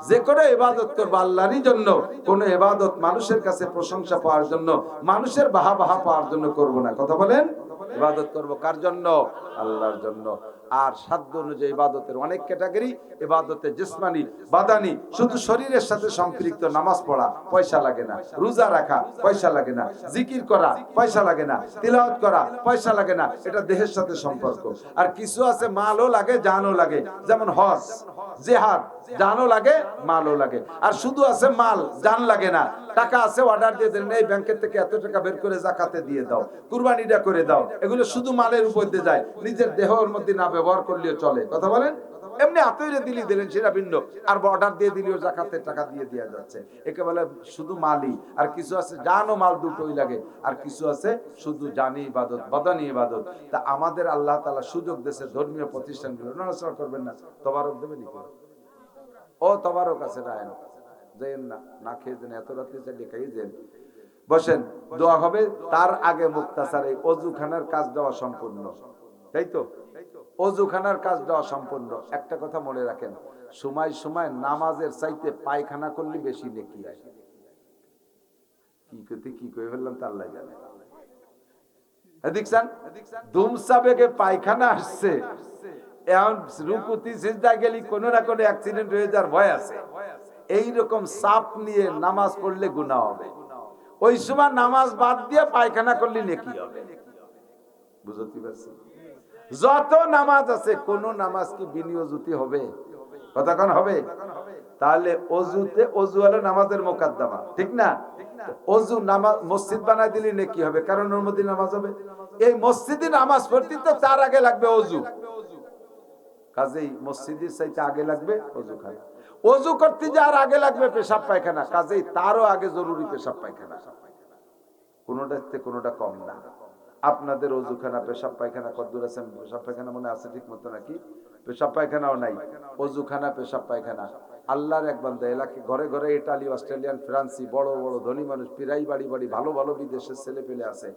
যে কোনো ইবাদত করবে আল্লাহরই জন্য, কোন ইবাদত মানুষের কাছে প্রশংসা পাওয়ার জন্য, মানুষের বাহবা পাওয়ার জন্য করব না। কথা বলেন, ইবাদত করব কার জন্য? আল্লাহর জন্য। আর সাধ্য অনুযায়ী ইবাদতের অনেক ক্যাটাগরি, ইবাদতে জিসমানি বাদানি, শুধু শরীরের সাথে সম্পৃক্ত, নামাজ পড়া পয়সা লাগে না, রোজা রাখা পয়সা লাগে না, জিকির করা পয়সা লাগে না, তিলাওয়াত করা পয়সা লাগে না, এটা দেহের সাথে সম্পর্ক। আর কিছু আছে মালও লাগে জানও লাগে, যেমন হজ জিহাদ, জানও লাগে মালও লাগে। আর শুধু আছে মাল, জান লাগে না, টাকা আছে অর্ডার দিয়ে দেন, এই ব্যাংকের থেকে এত টাকা বের করে যাকাতে দিয়ে দাও, কুরবানিটা করে দাও, এগুলো শুধু মালের উপর দিয়ে যায়, নিজের দেহের মধ্যে না ব্যবহার করলেও চলে। কথা বলেন, এমনি হাতইরে দিলেন সেটা ভিন্ন, আর অর্ডার দিয়ে দিলেও যাকাতের টাকা দিয়ে দেওয়া যাচ্ছে। একে বলে শুধু মালই, আর কিছু আছে জান ও মাল দুটোই লাগে, আর কিছু আছে শুধু জানি ইবাদত, বদানি ইবাদত। তা আমাদের আল্লাহ তাআলা সুযোগ দেশে ধর্মীয় প্রতিষ্ঠানগুলো নড়াচড়া করবেন না, তবারক দেবেন ও তবারক আছে না যাইয়েন না, না খেয়ে দেন, এত রাত্রে চাইলে খাইয়ে দেন, বসেন, দোয়া হবে। তার আগে মুক্তাসার এই অজুখানার কাজ দেওয়া সম্পূর্ণ, তাই তো? অজুখানার কাজ দেওয়া সম্পূর্ণ। একটা কথা মনে রাখেন, সময় সময় নামাজের চাইতে পায়খানা করলে বেশি নেকি হয়। কি কই ফেললাম তা আল্লাহ জানে। দেখছেন দুমসাবেগে পায়খানা আসছে, এখন রুকুতি সিজদা গেলি কোনো না কোনো অ্যাক্সিডেন্ট হয়ে যাওয়ার ভয় আছে। এইরকম চাপ নিয়ে নামাজ পড়লে গুনাহ হবে। ওই সময় নামাজ বাদ দিয়ে পায়খানা করলে নেকি হবে। বুঝতে পারছি? যত নামাজ আছে কোন নামাজ কি বিনিয়োজিত হবে? কতক্ষণ হবে? তাহলে অজুতে, অজু হলো নামাজের মোকাদ্দমা, ঠিক না? অজু নামাজ মসজিদ বানায় দিলে নেকি হবে, কারণ ওর মধ্যে নামাজ হবে। এই মসজিদে নামাজ পড়তে তো তার আগে লাগবে অজু, কাজেই মসজিদের চাইতে আগে লাগবে অজুখানা। অজু করতে যার আগে লাগবে পেশাব পায়খানা, কাজেই তারও আগে জরুরি পেশাব পায়খানা। কোনোটাতে কোনোটা কম না। আপনাদের অজুখানা পেশাব পায়খানা কতদূর আছে? পেশাব পায়খানা মনে আছে ঠিক মতো নাকি? পেশাব পায়খানাও নাই, অজুখানা পেশাব পায়খানা। আল্লাহর এক বান্দা এলাকা ঘরে ঘরে ইটালি, অস্ট্রেলিয়ান, ফ্রান্সি বড় বড় ধনী মানুষ, পিরাই বাড়ি বাড়ি ভালো ভালো বিদেশের ছেলে পেলে আছে।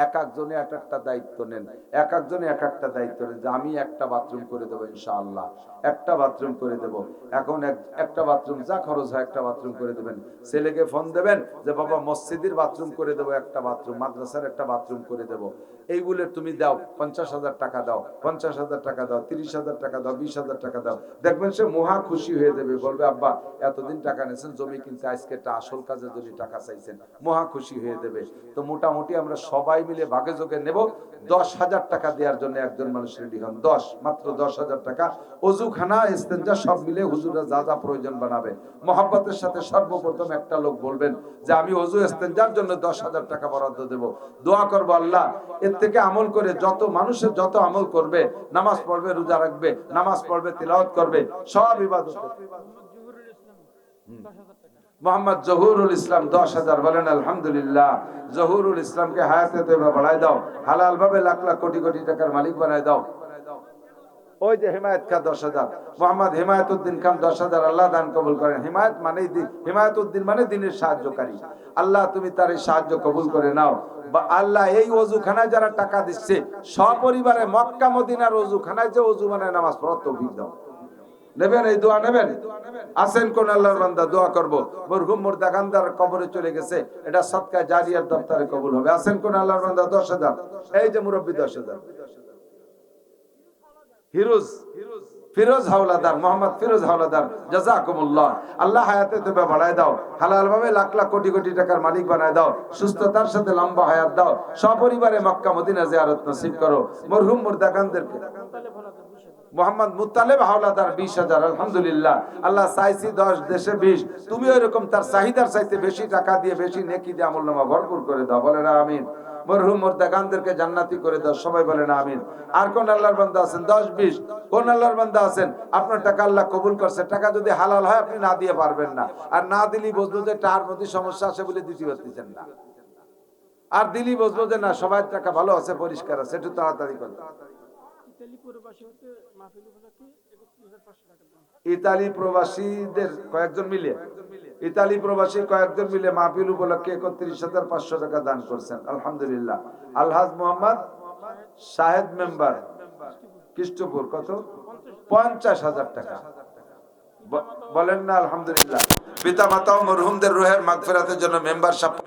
এক একজনে এক একটা দায়িত্ব নেন, এক একজনে এক একটা দায়িত্ব নেন, যে আমি একটা বাথরুম করে দেবো ইনশাআল্লাহ, একটা বাথরুম করে দেব। এখন একটা বাথরুম যা খরচ হয় একটা বাথরুম করে দেবেন। ছেলেকে ফোন দেবেন যে বাবা মসজিদের বাথরুম করে দেবো, একটা বাথরুম, মাদ্রাসার একটা বাথরুম করে দেবো, এই বলে তুমি দাও 50,000 টাকা দাও, 50,000 টাকা দাও, 30,000 টাকা দাও, 20,000 টাকা দাও। দেখবেন সে মহা খুশি হয়ে যাবে, বলবে আব্বা এতদিন টাকা নিয়েছেন জমি কিনতে, আজকে একটা আসল কাজের জন্য টাকা চাইছেন, মহা খুশি হয়ে দেবে। তো মোটামুটি আমরা সবাই মিলে ভাগে যোগে নেব 10,000 টাকা দেওয়ার জন্য একজন মানুষ রেডি হন। মাত্র 10,000 টাকা। অজুখানা, ইস্তেঞ্জা সব মিলে হুজুরা যা যা প্রয়োজন বানাবে। মহব্বতের সাথে সর্বপ্রথম একটা লোক বলবেন যে আমি অজু ইস্তেঞ্জার জন্য 10,000 টাকা বরাদ্দ দেব। দোয়া করবো আল্লাহ এর থেকে আমল করে যত মানুষের যত আমল করবে, নামাজ পড়বে, রোজা রাখবে, নামাজ পড়বে, তিলাওয়াত করবে, সব ইবাদত। মোহাম্মদ জহুরুল ইসলাম 10,000, বলেন আলহামদুলিল্লাহ। জহুরুল ইসলামকে হায়াতে তৈবা বাড়ায় দাও, হালাল ভাবে লাখ লাখ কোটি কোটি টাকার মালিক বানায় দাও। ওই যে হিমায়ত খান 10,000, মোহাম্মদ হিমায়তুদ্দিন খান 10,000, আল্লাহ দান কবুল করেন। হিমায়ত মানে হিমায়তুদ্দিন মানে দিনের সাহায্যকারী। আল্লাহ তুমি তার এই সাহায্য কবুল করে নাও। আল্লাহ এই ওযুখানায় যারা টাকা দিচ্ছে সপরিবারে মক্কা মদিনার ওযুখানায় যে ওযু বানায় নামাজ পড়ার তৌফিক দাও। নেবেন এই দোয়া নেবেন? আছেন কোন আল্লাহর বান্দা? দোয়া করব। মরহুম মুর্দা গান্দার কবরে চলে গেছে, এটা সদকা জারিয়ার দপ্তরে কবুল হবে। আছেন কোন আল্লাহর বান্দা? 10,000। এই যে মুরব্বি 10,000। ফিরোজ হাওলাদার, মোহাম্মদ ফিরোজ হাওলাদার, জাযাকুমুল্লাহ। আল্লাহ হায়াতে তবে বাড়ায় দাও, হালাল ভাবে লাখ লাখ কোটি কোটি টাকার মালিক বানায় দাও, সুস্থতার সাথে লম্বা হায়াত দাও, সপরিবারে মক্কা মদিনা জিয়ারত নসিব করো। মরহুম মুর্দা গান্দারকে মোহাম্মদ মুত্তালেব হাওলাদার 20,000, আলহামদুলিল্লাহ। আল্লাহ চাইছি 10 দেশে 20, তুমি ওইরকম তার চাহিদার চাইতে বেশি টাকা দিয়ে, বেশি নেকি দিয়ে আমলনামা ভরপুর করে দাও, বলেন আমিন। মরহুম মুর্দা গানদেরকে জান্নাতি করে দাও, সবাই বলেন আমিন। আর কোন আল্লাহর বান্দা আছেন 10-20? কোন আল্লাহর বান্দা আছেন আপনার টাকা আল্লাহ কবুল করছে, টাকা যদি হালাল হয় আপনি না দিয়ে পারবেন না, আর না দিলেই বুঝলো যে টাকার মধ্যে সমস্যা আছে বলে দিতে পারতেছেন না, আর দিলেই বুঝলো যে না সবাই টাকা ভালো আছে, পরিষ্কার আছে, একটু তাড়াতাড়ি করুন। ইতালি প্রবাসীদের কয়েকজন মিলে, ইতালি প্রবাসী কয়েকজন মিলে মাহফিল উপলক্ষে 31,500 টাকা দান করছেন, আলহামদুলিল্লাহ। আলহাজ মোহাম্মদ শাহেদ মেম্বার, কৃষ্টপুর, কত? 50,000 টাকা, বলেন না আলহামদুলিল্লাহ। পিতা মাতা ও মরহুমদের রুহের মাগফিরাতের জন্য মেম্বার